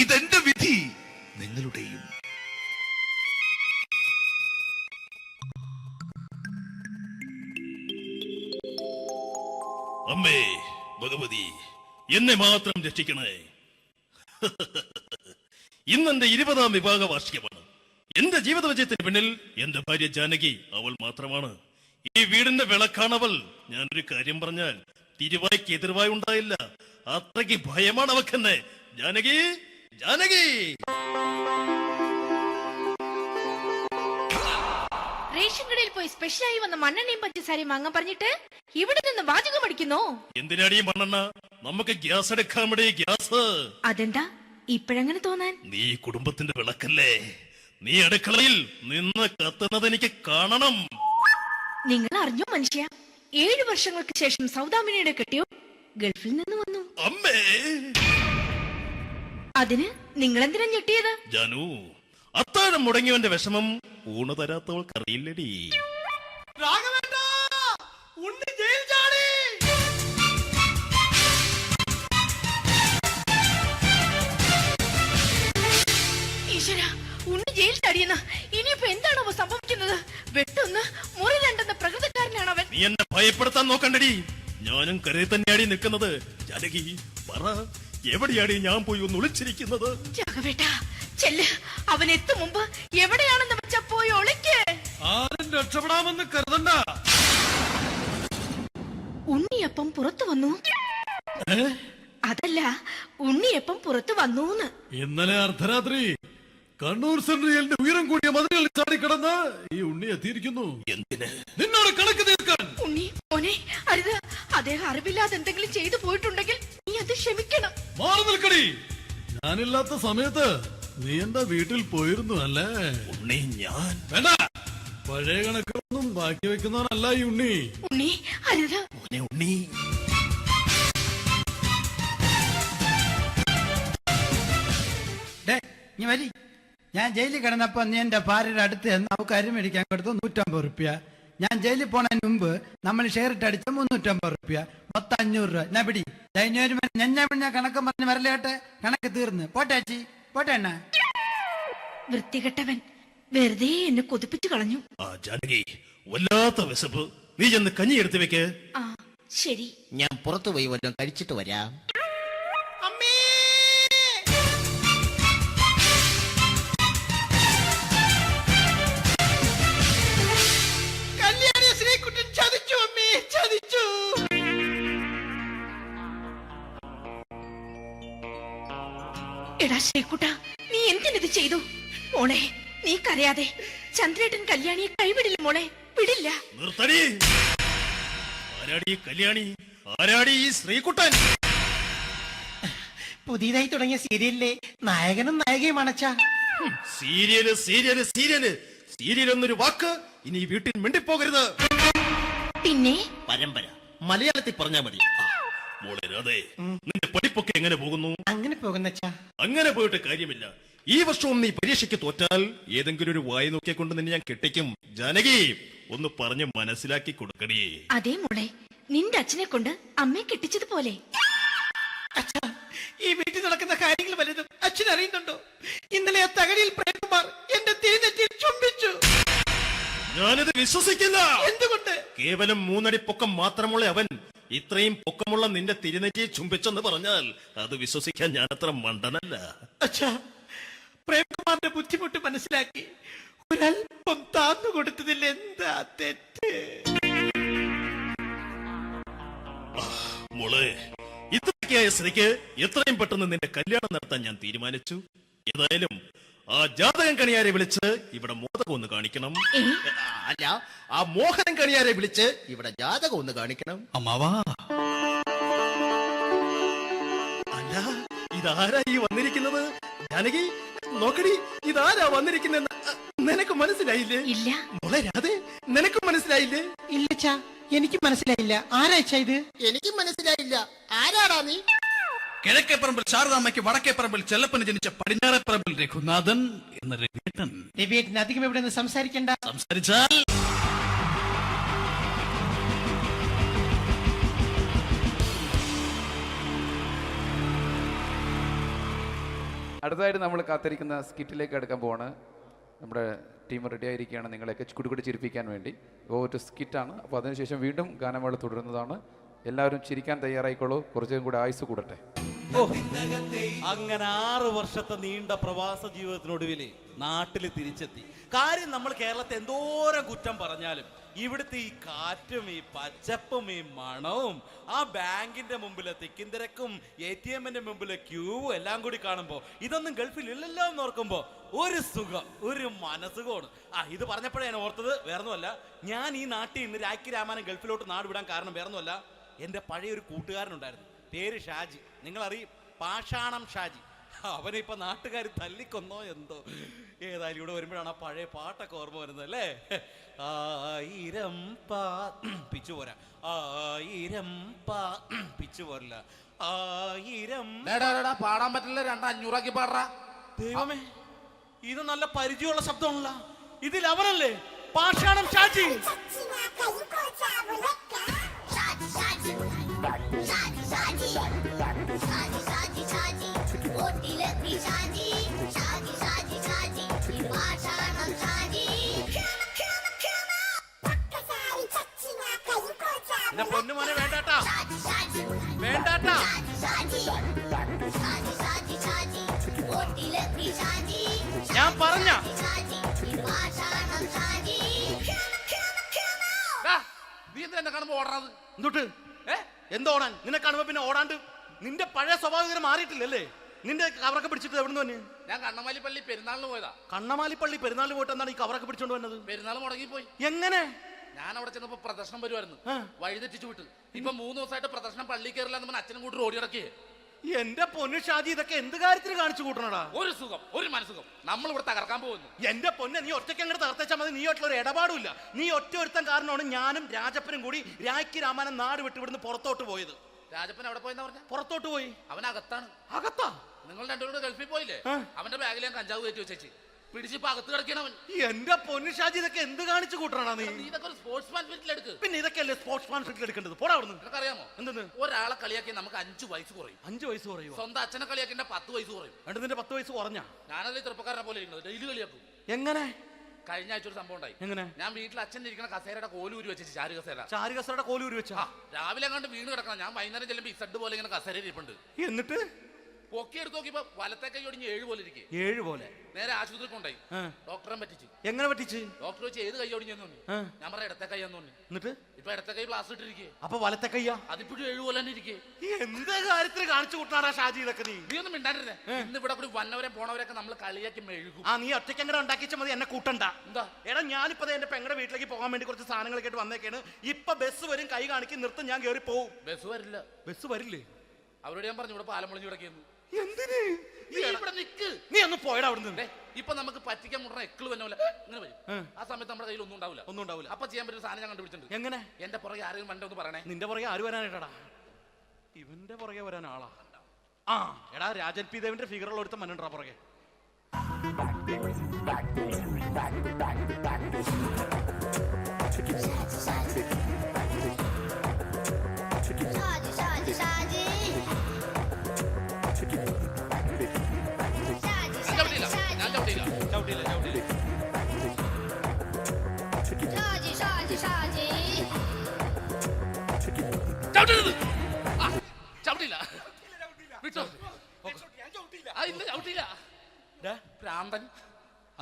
ഇതെന്റെ വിധി, നിങ്ങളുടെയും. അമ്മേ ഭഗവതി, എന്നെ മാത്രം രക്ഷിക്കണേ. ഇന്നെന്റെ 20ാം വിവാഹ വാർഷികമാണ്. എന്റെ ജീവിത വിജയത്തിന് പിന്നിൽ എന്റെ ഭാര്യ ജാനകി അവൾ മാത്രമാണ്. ഈ വീടിന്റെ വിളക്കാണവൾ. ഞാനൊരു കാര്യം പറഞ്ഞാൽ തിരുവായ്ക്ക് എതിർവായി ഉണ്ടായില്ല. അത്രയ്ക്ക് ഭയമാണ് അവക്കെന്നെ. ജാനകി, ജാനകി. റേഷൻ കടയിൽ പോയി സ്പെഷ്യലായി വന്ന മണ്ണെണ്ണയും പഞ്ചസാരയും വാങ്ങാൻ പറഞ്ഞിട്ട് ഇവിടെ നിന്ന് വാചകം അടിക്കുന്നു. എന്തിനാടി മണ്ണെണ്ണ? നമുക്ക് ഗ്യാസ് എടുക്കാൻ വേണ്ടി ഗ്യാസ്. അതെന്താ ഇപ്പോഴങ്ങനെ തോന്നാൻ? നീ കുടുംബത്തിന്റെ വിളക്കല്ലേ. നീ അടുക്കളയിൽ നിന്ന് കത്തുന്നത് എനിക്ക് കാണണം. നിങ്ങൾ അറിഞ്ഞോ മനുഷ്യ, 7 വർഷങ്ങൾക്ക് ശേഷം സൗദാമിനിയുടെ കെട്ടിയോ ഗൾഫിൽ നിന്ന് വന്നു. അമ്മേ, അതിന് നിങ്ങൾ എന്തിനാ ഞെട്ടിയത്? ജാനു, അത്താഴം മുടങ്ങിയവന്റെ വിഷമം ഊണ് തരാത്തവൾക്കറിയില്ലടി. ഈശ്വര, ഉണ്ണി ജയിൽ ചാടിയെന്ന്. ഇനിയിപ്പോ എന്താണോ സംഭവിക്കുന്നത്? വെട്ടൊന്ന് മുറി രണ്ടെന്ന പ്രകൃതക്കാരനാണ് അവൻ. നീ എന്നെ ഭയപ്പെടുത്താൻ നോക്കണ്ടടി. ഞാനും കരയിൽ തന്നെയാടി നിൽക്കുന്നത്. ജാനകി, പറ, എവിടെയാടി ഞാൻ പോയി ഒന്ന് ഒളിച്ചിരിക്കുന്നത്? രാഘവേട്ടാ, ചെല്ല്. അവൻ എത്തും മുമ്പ് എവിടെയാണെന്ന് വെച്ചാ പോയി ഒളിക്ക്. ആരും രക്ഷപ്പെടാമെന്ന് കരുതണ്ട. ഉണ്ണിയപ്പം പുറത്തു വന്നു. അതല്ല, ഉണ്ണിയപ്പം പുറത്തു വന്നൂന്ന്. ഇന്നലെ അർദ്ധരാത്രി കണ്ണൂർ സെൻട്രലിന്റെ ഉയരം കൂടിയ മതിലുകളിൽ ചാടിക്കിടന്ന് ഈ ഉണ്ണി എത്തിയിരിക്കുന്നു. എന്തിന്? നിന്നോട് കണക്ക് തീർക്കാൻ. ഉണ്ണി മോനെ, അരുത്. അദ്ദേഹം അറിവില്ലാതെ എന്തെങ്കിലും ചെയ്തു പോയിട്ടുണ്ടെങ്കിൽ നീ അത് ക്ഷമിക്കണം. മാറി നിൽക്കടി. ഞാനില്ലാത്ത സമയത്ത് നീ എന്റെ വീട്ടിൽ പോയിരുന്നു അല്ലേ? ഉണ്ണി, ഞാൻ വേണ്ട. പഴയ കണക്കൊന്നും ബാക്കി വെക്കുന്നവനല്ല ഈ ഉണ്ണി. ഉണ്ണി, അരുത്. മോനെ ഉണ്ണി. നീ വരി. ഞാൻ ജയിലിൽ കിടന്നപ്പോ നീ എന്റെ ഭാര്യയുടെ അടുത്ത് എന്ന് അവക്ക് അരി മേടിക്കാൻ കൊടുത്തു 150 റുപ്യ. ഞാൻ ജയിലിൽ പോണതിന് മുമ്പ് നമ്മൾ ഷെയർ ഇട്ട് അടിച്ച 350 റുപ്യ, മൊത്തം 500 രൂപ. ഞാൻ പിടി. ഞാൻ കണക്ക് പറഞ്ഞ് വരലേട്ടെ. കണക്ക് തീർന്ന്. പോട്ടെ അച്ചി, പോട്ടെ അണ്ണ. വൃത്തികെട്ടവൻ വെറുതെ എന്നെ കൊതിപ്പിച്ചു കളഞ്ഞു. ആ ജാനകി, വല്ലാത്ത വിശപ്പ്. നീ ചെന്ന് കഞ്ഞി എടുത്തു വെക്ക്. ആ ശരി. ഞാൻ പുറത്തു പോയി വല്ലതും കഴിച്ചിട്ട് വരാം. എടാ ശ്രീകുട്ട, നീ എന്തിനിത് ചെയ്തു? മോളെ, നീ കരയാതെ. ചന്ദ്രേട്ടൻ കല്യാണിയെ കൈവിടില്ല മോളെ, വിടില്ല. നിർത്തടി. ആരാടി ഈ കല്യാണി? ആരാടി ഈ ശ്രീകുട്ടൻ? പുതിയതായി തുടങ്ങിയ സീരിയലിലെ നായകനും നായികയും അണച്ചാ. സീരിയല് സീരിയല് സീരിയല് സീരിയൽ എന്നൊരു വാക്ക് ഇനി വീട്ടിൽ മിണ്ടിപ്പോകരുത്. പിന്നെ പരമ്പര മലയാളത്തിൽ പറഞ്ഞാ മതി. മോളെ രാധേ, നിന്റെ പഠിപ്പൊക്കെ എങ്ങനെ പോകുന്നു? അങ്ങനെ പോകുന്നച്ചാ. അങ്ങനെ പോയിട്ട് കാര്യമില്ല. ഈ വർഷവും നീ പരീക്ഷയ്ക്ക് തോറ്റാൽ ഏതെങ്കിലും ഒരു വായി നോക്കിയെ കൊണ്ട് നിന്നെ ഞാൻ കെട്ടിക്കും. ജാനകി, ഒന്ന് പറഞ്ഞ് മനസ്സിലാക്കി കൊടുക്കണേ. അതേ മോളെ, നിന്റെ അച്ഛനെ കൊണ്ട് അമ്മയെ കെട്ടിച്ചതുപോലെ. ഈ വീട്ടിൽ നടക്കുന്ന കാര്യങ്ങൾ വലുതും അച്ഛൻ അറിയുന്നുണ്ടോ? ഇന്നലെ ആ തകഴിയിൽ പ്രേംകുമാർ എന്റെ തിരിനെറ്റിയിൽ ചുംബിച്ചു. ഞാനിത് വിശ്വസിക്കില്ല. എന്തുകൊണ്ട്? കേവലം 3 അടി പൊക്കം മാത്രമുള്ള അവൻ ഇത്രയും പൊക്കമുള്ള നിന്റെ തിരുനെറ്റിയെ ചുംബിച്ചെന്ന് പറഞ്ഞാൽ അത് വിശ്വസിക്കാൻ ഞാൻ അത്ര മണ്ടനല്ല. അച്ഛാ, പ്രേംകുമാറിന്റെ ബുദ്ധിമുട്ട് മനസ്സിലാക്കി ഒരല്പം താന്നു കൊടുത്തതിൽ എന്താ തെറ്റ്? മോളെ, ഇത്രയ്ക്കായ സ്ഥിതിക്ക് എത്രയും പെട്ടെന്ന് നിന്റെ കല്യാണം നടത്താൻ ഞാൻ തീരുമാനിച്ചു. ഏതായാലും ആ ജാതകം കണിയാരെ വിളിച്ച് ഇവിടെ മോദകം ഒന്ന് കാണിക്കണം. അല്ല, ആ മോഹനം കണിയാരെ വിളിച്ച് ഇവിടെ ജാതകം ഒന്ന് കാണിക്കണം. അമ്മാവാ, അല്ല, ഇതാരാ ഈ വന്നിരിക്കുന്നത്? ജാനകി, നോക്കടി, ഇതാരാ വന്നിരിക്കുന്നെന്ന് നിനക്ക് മനസ്സിലായില്ലേ? ഇല്ല മോളെ രാധേ, നിനക്ക് മനസ്സിലായില്ലേ? ഇല്ലച്ചാ, എനിക്ക് മനസ്സിലായില്ല. ആരാച്ചാ ഇത്? എനിക്കും മനസ്സിലായില്ല. ആരാടാ നീ? കിഴക്കേപ്പറമ്പിൽ ശാരദാമ്മയ്ക്ക് വടക്കേപ്പറമ്പിൽ ചെല്ലപ്പന് ജനിച്ച പടിഞ്ഞാറേപ്പറമ്പിൽ രഘുനാഥൻ എന്ന രഘുവേട്ടൻ. രവിയേട്ടൻ അധികം ഇവിടെ നിന്ന് സംസാരിക്കണ്ട. സംസാരിച്ചാൽ അടുത്തതായിട്ട് നമ്മൾ കാത്തിരിക്കുന്ന സ്കിറ്റിലേക്ക് എടുക്കാൻ പോവാണ്. നമ്മുടെ ടീം റെഡി ആയിരിക്കുകയാണ് നിങ്ങളെയൊക്കെ കുടുകുടി ചിരിപ്പിക്കാൻ വേണ്ടി. ഒരു സ്കിറ്റാണ്. അപ്പോൾ അതിനുശേഷം വീണ്ടും ഗാനമേള തുടരുന്നതാണ്. എല്ലാവരും ചിരിക്കാൻ തയ്യാറായിക്കോളൂ. കുറച്ചും കൂടി ആയുസ് കൂടട്ടെ. അങ്ങനെ 6 വർഷത്തെ നീണ്ട പ്രവാസ ജീവിതത്തിനൊടുവിൽ നാട്ടിൽ തിരിച്ചെത്തി. കാര്യം നമ്മൾ കേരളത്തെ എന്തോരം കുറ്റം പറഞ്ഞാലും ഇവിടുത്തെ ഈ കാറ്റും ഈ പച്ചപ്പും ഈ മണവും ആ ബാങ്കിന്റെ മുമ്പിലെ തിക്കും തിരക്കും ATM-ന്റെ മുമ്പിലെ ക്യൂവും എല്ലാം കൂടി കാണുമ്പോൾ ഇതൊന്നും ഗൾഫിൽ ഇല്ലല്ലോ എന്ന് ഓർക്കുമ്പോൾ ഒരു സുഖം, ഒരു മനസുഖമാണ്. ഇത് പറഞ്ഞപ്പോഴേ ഞാൻ ഓർത്തത് വേറൊന്നുമല്ല, ഞാൻ ഈ നാട്ടിൽ നിന്ന് രാഖി രാമാനം ഗൾഫിലോട്ട് നാട് വിടാൻ കാരണം വേറൊന്നുമല്ല, എൻ്റെ പഴയൊരു കൂട്ടുകാരനുണ്ടായിരുന്നു, പേര് ഷാജി. നിങ്ങളറിയും, പാഷാണം ഷാജി. അവനിപ്പോൾ നാട്ടുകാർ തല്ലിക്കൊന്നോ എന്തോ. ഏതായാലും ഇവിടെ വരുമ്പോഴാണ് ആ പഴയ പാട്ടൊക്കെ ഓർമ്മ വരുന്നത് അല്ലേ. 1000 പിച്ചു പോരാ, 1000 പിച്ചു പോരില്ല, 1000 പാടാൻ പറ്റില്ല, 200 പാടാ. ദൈവമേ, ഇത് നല്ല പരിചയമുള്ള ശബ്ദമാണല്ലോ. ഇതിൽ അവനല്ലേ പാഷാണം ഷാജി? എന്റെ പൊന്നുമോനെ വേണ്ടാട്ടാ, വേണ്ടാട്ടാ. ഞാൻ പറഞ്ഞ നീ എന്താ എന്നെ കാണുമ്പോ ഓടാത്? എന്തൊട്ട് എന്തോടാൻ? നിന്നെ കാണുമ്പോ പിന്നെ ഓടാണ്ട് നിന്റെ പഴയ സ്വഭാവം മാറിയിട്ടില്ലല്ലേ? നിന്റെ കവറൊക്കെ പിടിച്ചിട്ട് എവിടുന്ന് തന്നെ? ഞാൻ കണ്ണമാലിപ്പള്ളി പെരുന്നാളിന് പോയതാ. കണ്ണമാലിപ്പള്ളി പെരുന്നാളിന് പോയിട്ട് എന്താണ് ഈ കവറൊക്കെ പിടിച്ചോണ്ട് വന്നത്? പെരുന്നാൾ മുടങ്ങിപ്പോയി. എങ്ങനെ? ഞാൻ അവിടെ ചെന്നപ്പോ പ്രദർശനം വരുമായിരുന്നു, വഴിതെറ്റിച്ചു വിട്ടു. ഇപ്പൊ 3 ദിവസമായിട്ട് പ്രദർശനം പള്ളി കയറില്ല എന്ന് അച്ഛനും കൂട്ടി ഓടി ഇറക്കിയേ. എന്റെ പൊന്നു ഷാജി, ഇതൊക്കെ എന്ത് കാര്യത്തിന് കാണിച്ചു കൂട്ടണടാ? ഒരു സുഖം, ഒരു മനസുഖം. നമ്മൾ ഇവിടെ തകർക്കാൻ പോകുന്നു. എന്റെ പൊന്നെ, നീ ഒറ്റയ്ക്ക് അങ്ങോട്ട് തകർത്തേച്ചാൽ മതി. നീ ഒറ്റ ഒരു ഇടപാടുമില്ല. നീ ഒറ്റ ഒരുത്തൻ കാരണമാണ് ഞാനും രാജപ്പനും കൂടി രാഖി രാമാനം നാട് വിട്ട് ഇവിടുന്ന് പുറത്തോട്ട് പോയത്. രാജപ്പൻ എവിടെ പോയെന്നാ പറഞ്ഞ? പുറത്തോട്ട് പോയി. അവനകത്താണ്. അകത്താ? നിങ്ങൾ രണ്ടുപേരും ഗൾഫിൽ പോയില്ലേ? അവന്റെ ബാഗിൽ ഞാൻ കഞ്ചാവ് കയറ്റി വെച്ചേച്ച് പിടിച്ചിപ്പോ അകത്ത് കിടക്കണവൻ. എന്റെ പൊന്നു ഷാജി, ഇതൊക്കെ എന്ത് കാണിച്ചു കൂട്ടണ നീ? ഇതൊക്കെ ഒരു സ്പോർട്സ്മാൻ ഫീൽഡിൽ എടുക്ക്. പിന്നെ ഇതൊക്കെയല്ലേ സ്പോർട്സ്മാൻ ഫീൽഡിൽ എടുക്കേണ്ടത്? പോടാ അവിടുന്ന്. നിനക്കറിയാമോ എന്തെന്ന്? ഒരാളെ കളിയാക്കി നമുക്ക് 5 വയസ്സ് കുറയും. 5 വയസ്സ് കുറയും? സ്വന്തം അച്ഛനെ കളിയാക്കി 10 വയസ്സ് കുറയും. എന്നിട്ട് നിന്റെ 10 വയസ്സ് കുറഞ്ഞാ? ഞാനത് ചെറുപ്പക്കാരനെ പോലെ ഇരിക്കുന്നത്, ഡെയിലി കളിയാക്കും. എങ്ങനെ? കഴിഞ്ഞ ആഴ്ച ഒരു സംഭവം ഉണ്ടായി. എങ്ങനെ? ഞാൻ വീട്ടിൽ അച്ഛൻ ഇരിക്കുന്ന കസേരയുടെ കോലൂരി വെച്ച്, ചാരു കസേര. ചാരു കസേരയുടെ കോലൂരി വെച്ചാ? രാവിലെ അങ്ങോട്ട് വീണ് കിടക്കണം. ഞാൻ വൈകുന്നേരം ചെല്ലുമ്പോ ഈ സെഡ് പോലെ ഇങ്ങനെ കസേര ഇരിപ്പുണ്ട്. എന്നിട്ട് പൊക്കി എടുത്ത് നോക്കിയപ്പോ വലത്തെ കൈ ഒടിഞ്ഞ് 7 പോലെ ഇരിക്കും. 7 പോലെ? നേരെ ആശുപത്രി കൊണ്ടായി. ഡോക്ടറെ പറ്റിച്ചു. എങ്ങനെ പറ്റിച്ച്? ഡോക്ടർ വെച്ച് ഏത് കൈ ഒടിഞ്ഞെന്ന് പറഞ്ഞു. ഞാൻ പറഞ്ഞ ഇടത്തെ കൈയാന്ന് പറഞ്ഞു. എന്നിട്ട് ഇപ്പൊ ഇടത്തെ കൈ പ്ലാസ്റ്റർ ഇട്ടിരിക്കേ. അപ്പൊ വലത്തെ കൈയാ? അതിപ്പോഴും 7 പോലെ തന്നെ ഇരിക്കേ. എന്ത് കാര്യത്തിന് കാണിച്ചു കൂട്ടാടാ ഷാജി ഇതൊക്കെ നീ? നീ ഒന്നും മിണ്ടാണ്ടിരുന്നേ. ഇന്ന് ഇവിടെ കൂടി വന്നവരെ പോണവരൊക്കെ നമ്മൾ കളിയാക്കി മെഴുകും. നീ ഒറ്റയ്ക്ക് അങ്ങനെ ഉണ്ടാക്കിച്ച മതി, എന്നെ കൂട്ടണ്ട. എന്താ? എടാ, ഞാനിപ്പോ എന്റെ പെങ്ങളുടെ വീട്ടിലേക്ക് പോകാൻ വേണ്ടി കുറച്ച് സാധനങ്ങളൊക്കെ ആയിട്ട് വന്നേക്കാണ്. ഇപ്പൊ ബസ് വരും, കൈ കാണിക്കും, നിർത്തും, ഞാൻ കയറി പോവും. ബസ് വരില്ല. ബസ് വരില്ലേ? അവരോട് ഞാൻ പറഞ്ഞു ഇവിടെ പാലം പൊളിഞ്ഞു കിടക്കുന്നു. എന്തിന്? ഇവിടെ നിക്ക്. നീ ഒന്ന് പോയടാ അവിടുന്ന്. ഇപ്പൊ നമുക്ക് പറ്റിക്കാൻ മുടണ എക്കിള് വന്ന പോലെ ഇങ്ങനെ വരും. ആ സമയത്ത് നമ്മുടെ കയ്യിൽ ഒന്നും ഉണ്ടാവില്ല. ഒന്നും ഉണ്ടാവില്ല. അപ്പൊ ചെയ്യാൻ പറ്റുന്ന സാധനം ഞാൻ കണ്ടുപിടിച്ചിട്ടുണ്ട്. എങ്ങനെ? എന്റെ പുറകെ ആരെങ്കിലും വണ്ടി ഒന്ന് പറയണേ. നിന്റെ പുറകെ ആര് വരാനായിട്ടാടാ? ഇവന്റെ പുറകെ വരാൻ ആളാ? എടാ, രാജൻ പി ദേവന്റെ ഫിഗറുള്ള ഒരുത്തം മനുണ്ടാ പുറകെ.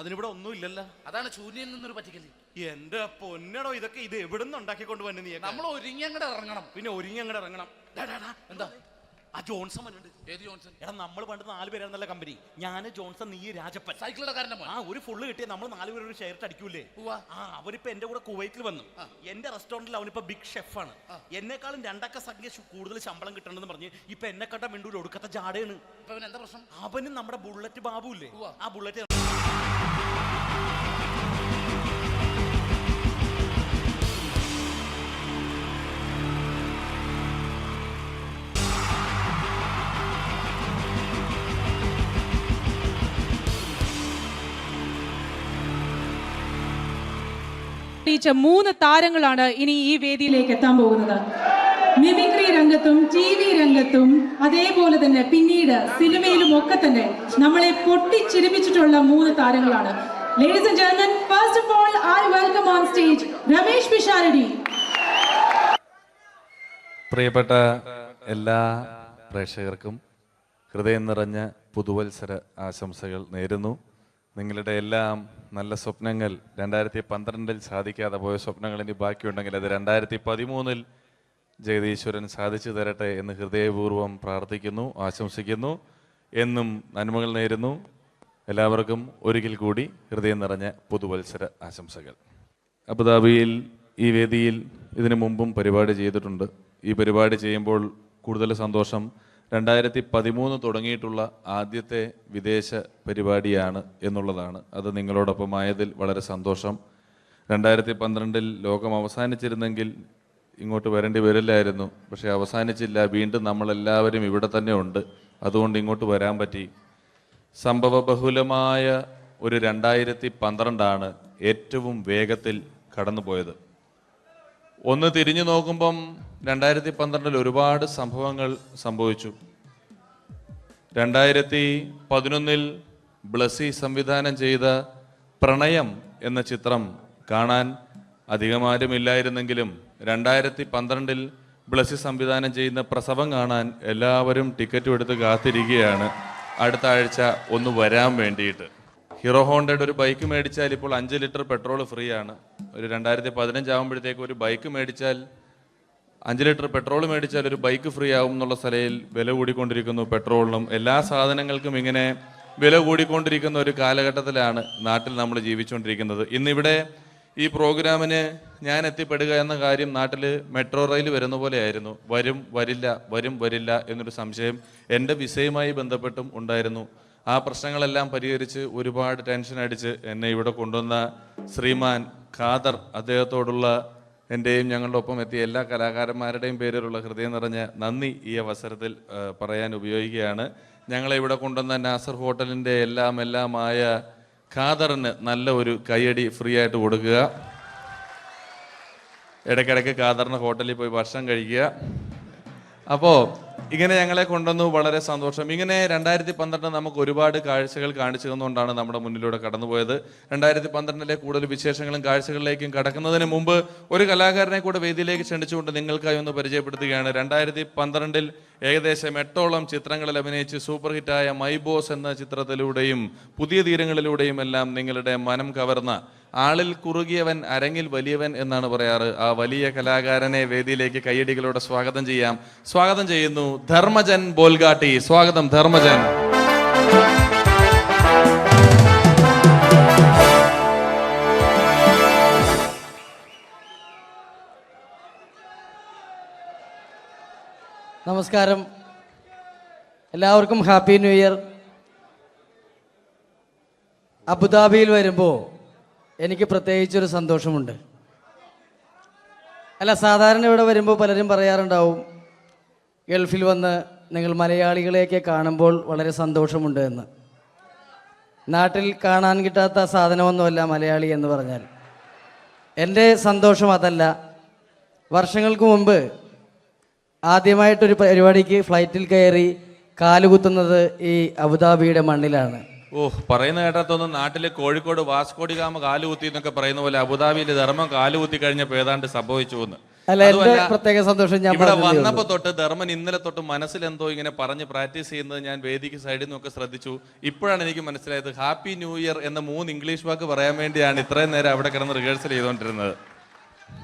അതിനിവിടെ ഒന്നും ഇല്ലല്ലോ. അതാണ് ശൂന്യയിൽ നിന്നൊരു പറ്റിക്കല്. എന്റെ പൊന്നടോ, ഇതൊക്കെ ഇത് എവിടുന്ന് ഉണ്ടാക്കിക്കൊണ്ട് വന്നു നീ? നമ്മൾ ഒരുങ്ങി അങ്ങോട്ട് ഇറങ്ങണം. പിന്നെ ഒരുങ്ങി അങ്ങോട്ട് ഇറങ്ങണം. എന്താ? ആ ജോൺസൺ വന്നിട്ടുണ്ട്. ഏത് ജോൺസൺ? എടാ, നമ്മൾ പണ്ട് 4 പേരായിരുന്നല്ല കമ്പനി. ഞാൻ, ജോൺസൺ, നീ, രാജപ്പൻ. സൈക്കിളുടെ കാരന്റെ മോൻ. ഒരു ഫുള്ള് കിട്ടിയ നമ്മൾ 4 പേര് ഒരു ഷെയർ അടിക്കൂലേ? അവനിപ്പോ എന്റെ കൂടെ കുവൈറ്റിൽ വന്നു. എന്റെ റെസ്റ്റോറന്റിൽ അവനിപ്പോ ബിഗ് ഷെഫാണ്. എന്നെക്കാളും 2 അക്ക സംഖ്യ കൂടുതൽ ശമ്പളം കിട്ടണമെന്ന് പറഞ്ഞ് ഇപ്പൊ എന്നെ കണ്ട മിണ്ടൂര് ഒടുക്കത്തെ ജാടയാണ്. എന്താ പ്രശ്നം? അവന് നമ്മുടെ ബുള്ളറ്റ് ബാബു ഇല്ലേ, ആ ബുള്ളറ്റ് ടീച്ചർ 3 താരങ്ങളാണ് ഇനി ഈ വേദിയിലേക്ക് എത്താൻ പോകുന്നത്. മിമിക്രി രംഗത്തും TV രംഗത്തും അതേപോലെ തന്നെ പിന്നീട് സിനിമയിലും ഒക്കെ തന്നെ നമ്മളെ പൊട്ടിച്ചിരിപ്പിച്ചിട്ടുള്ള 3 താരങ്ങളാണ്. Ladies and gentlemen, first of all, I welcome on stage Ramesh Pisharadi. പ്രിയപ്പെട്ട എല്ലാ പ്രേക്ഷകർക്കും ഹൃദയം നിറഞ്ഞ പുതുവത്സര ആശംസകൾ നേരുന്നു. നിങ്ങളുടെ എല്ലാം നല്ല സ്വപ്നങ്ങൾ 2012 സാധിക്കാതെ പോയ സ്വപ്നങ്ങൾ ഇനി ബാക്കിയുണ്ടെങ്കിൽ അത് 2013 ജഗദീശ്വരൻ സാധിച്ചു തരട്ടെ എന്ന് ഹൃദയപൂർവ്വം പ്രാർത്ഥിക്കുന്നു, ആശംസിക്കുന്നു. എന്നും നന്മകൾ നേരുന്നു. എല്ലാവർക്കും ഒരിക്കൽ കൂടി ഹൃദയം നിറഞ്ഞ പുതുവത്സര ആശംസകൾ. അബുദാബിയിൽ ഈ വേദിയിൽ ഇതിനു മുമ്പും പരിപാടി ചെയ്തിട്ടുണ്ട്. ഈ പരിപാടി ചെയ്യുമ്പോൾ കൂടുതൽ സന്തോഷം 2013 തുടങ്ങിയിട്ടുള്ള ആദ്യത്തെ വിദേശ പരിപാടിയാണ് എന്നുള്ളതാണ്. അത് നിങ്ങളോടൊപ്പമായതിൽ വളരെ സന്തോഷം. 2012 ലോകം അവസാനിച്ചിരുന്നെങ്കിൽ ഇങ്ങോട്ട് വരേണ്ടി വരില്ലായിരുന്നു. പക്ഷേ അവസാനിച്ചില്ല. വീണ്ടും നമ്മളെല്ലാവരും ഇവിടെ തന്നെ ഉണ്ട്. അതുകൊണ്ട് ഇങ്ങോട്ട് വരാൻ പറ്റി. സംഭവബഹുലമായ ഒരു 2012 ഏറ്റവും വേഗത്തിൽ കടന്നുപോയത്. ഒന്ന് തിരിഞ്ഞു നോക്കുമ്പം 2012 ഒരുപാട് സംഭവങ്ങൾ സംഭവിച്ചു. 2011 ബ്ലസ്സി സംവിധാനം ചെയ്ത പ്രണയം എന്ന ചിത്രം കാണാൻ അധികമാരുമില്ലായിരുന്നെങ്കിലും 2012 ബ്ലസ്സി സംവിധാനം ചെയ്യുന്ന പ്രസവം കാണാൻ എല്ലാവരും ടിക്കറ്റും എടുത്ത് കാത്തിരിക്കുകയാണ് അടുത്ത ആഴ്ച ഒന്ന് വരാൻ വേണ്ടിയിട്ട്. ഹീറോ ഹോണ്ടയുടെ ഒരു ബൈക്ക് മേടിച്ചാൽ ഇപ്പോൾ 5 ലിറ്റർ പെട്രോൾ ഫ്രീ ആണ്. ഒരു 2015 ആകുമ്പോഴത്തേക്ക് ഒരു ബൈക്ക് മേടിച്ചാൽ 5 ലിറ്റർ പെട്രോൾ മേടിച്ചാൽ ഒരു ബൈക്ക് ഫ്രീ ആവും എന്നുള്ള സ്ഥലയിൽ വില കൂടിക്കൊണ്ടിരിക്കുന്നു. പെട്രോളിനും എല്ലാ സാധനങ്ങൾക്കും ഇങ്ങനെ വില കൂടിക്കൊണ്ടിരിക്കുന്ന ഒരു കാലഘട്ടത്തിലാണ് നാട്ടിൽ നമ്മൾ ജീവിച്ചുകൊണ്ടിരിക്കുന്നത്. ഇന്നിവിടെ ഈ പ്രോഗ്രാമിന് ഞാൻ എത്തിപ്പെടുക എന്ന കാര്യം നാട്ടിൽ മെട്രോ റെയിൽ വരുന്ന പോലെയായിരുന്നു. വരും വരില്ല എന്നൊരു സംശയം എൻ്റെ വിസയുമായി ബന്ധപ്പെട്ടും ഉണ്ടായിരുന്നു. ആ പ്രശ്നങ്ങളെല്ലാം പരിഹരിച്ച് ഒരുപാട് ടെൻഷൻ അടിച്ച് എന്നെ ഇവിടെ കൊണ്ടുവന്ന ശ്രീമാൻ ഖാദർ, അദ്ദേഹത്തോടുള്ള എൻ്റെയും ഞങ്ങളുടെ ഒപ്പം എത്തിയ എല്ലാ കലാകാരന്മാരുടെയും പേരിലുള്ള ഹൃദയം നിറഞ്ഞ നന്ദി ഈ അവസരത്തിൽ പറയാൻ ഉപയോഗിക്കുകയാണ്. ഞങ്ങളെ ഇവിടെ കൊണ്ടുവന്ന നാസർ ഹോട്ടലിൻ്റെ എല്ലാമായ ഖാദറിന് നല്ല ഒരു കൈയടി ഫ്രീ ആയിട്ട് കൊടുക്കുക. ഇടയ്ക്കിടയ്ക്ക് ഖാദറിന് ഹോട്ടലിൽ പോയി ഭക്ഷണം കഴിക്കുക. അപ്പോൾ ഇങ്ങനെ ഞങ്ങളെ കൊണ്ടുവന്നു, വളരെ സന്തോഷം. ഇങ്ങനെ 2012 നമുക്ക് ഒരുപാട് കാഴ്ചകൾ കാണിച്ചു തന്നുകൊണ്ടാണ് നമ്മുടെ മുന്നിലൂടെ കടന്നുപോയത്. 2012 കൂടുതൽ വിശേഷങ്ങളും കാഴ്ചകളിലേക്കും കടക്കുന്നതിന് മുമ്പ് ഒരു കലാകാരനെ കൂടെ വേദിയിലേക്ക് ക്ഷണിച്ചുകൊണ്ട് നിങ്ങൾക്കായി ഒന്ന് പരിചയപ്പെടുത്തുകയാണ്. 2012 ഏകദേശം 8ഓളം ചിത്രങ്ങളിൽ അഭിനയിച്ച് സൂപ്പർ ഹിറ്റായ മൈ ബോസ് എന്ന ചിത്രത്തിലൂടെയും പുതിയ തീരങ്ങളിലൂടെയും എല്ലാം നിങ്ങളുടെ മനം കവർന്ന, ആളിൽ കുറുകിയവൻ അരങ്ങിൽ വലിയവൻ എന്നാണ് പറയാറ്, ആ വലിയ കലാകാരനെ വേദിയിലേക്ക് കയ്യടികളോടെ സ്വാഗതം ചെയ്യാം. സ്വാഗതം ചെയ്യുന്നു ധർമ്മജൻ ബോൽഗാട്ടി. സ്വാഗതം ധർമ്മജൻ. നമസ്കാരം, എല്ലാവർക്കും ഹാപ്പി ന്യൂ ഇയർ. അബുദാബിയിൽ വരുമ്പോൾ എനിക്ക് പ്രത്യേകിച്ചൊരു സന്തോഷമുണ്ട്. അല്ല, സാധാരണ ഇവിടെ വരുമ്പോൾ പലരും പറയാറുണ്ടാവും, ഗൾഫിൽ വന്ന് നിങ്ങൾ മലയാളികളെയൊക്കെ കാണുമ്പോൾ വളരെ സന്തോഷമുണ്ട് എന്ന്. നാട്ടിൽ കാണാൻ കിട്ടാത്ത സാധനമൊന്നുമല്ല മലയാളി എന്ന് പറഞ്ഞാൽ. എൻ്റെ സന്തോഷം അതല്ല. വർഷങ്ങൾക്ക് മുമ്പ് ആദ്യമായിട്ടൊരു പരിപാടിക്ക് ഫ്ലൈറ്റിൽ കയറി കാലുകുത്തുന്നത് ഈ അബുദാബിയുടെ മണ്ണിലാണ്. പറയുന്ന കേട്ടാത്തൊന്നും നാട്ടിലെ കോഴിക്കോട് വാസ്കോടി ഗാമ കാലുകുത്തി എന്നൊക്കെ പറയുന്ന പോലെ അബുദാബിയിൽ ധർമ്മം കാലുകുത്തി കഴിഞ്ഞപ്പോൾ ഏതാണ്ട് സംഭവിച്ചു എന്ന്. അല്ല, എന്റെ പ്രത്യേക സന്തോഷം ഞാൻ ഇവിടെ വന്നപ്പോ തൊട്ട് ധർമ്മൻ ഇന്നലെ തൊട്ട് മനസ്സിലെന്തോ ഇങ്ങനെ പറഞ്ഞ് പ്രാക്ടീസ് ചെയ്യുന്നത് ഞാൻ വേദിക്ക് സൈഡിൽ നിന്നൊക്കെ ശ്രദ്ധിച്ചു. ഇപ്പോഴാണ് എനിക്ക് മനസ്സിലായത് ഹാപ്പി ന്യൂ ഇയർ എന്ന 3 ഇംഗ്ലീഷ് വാക്ക് പറയാൻ വേണ്ടിയാണ് ഇത്രയും നേരം അവിടെ കിടന്ന് റിഹേഴ്സൽ ചെയ്തുകൊണ്ടിരുന്നത്.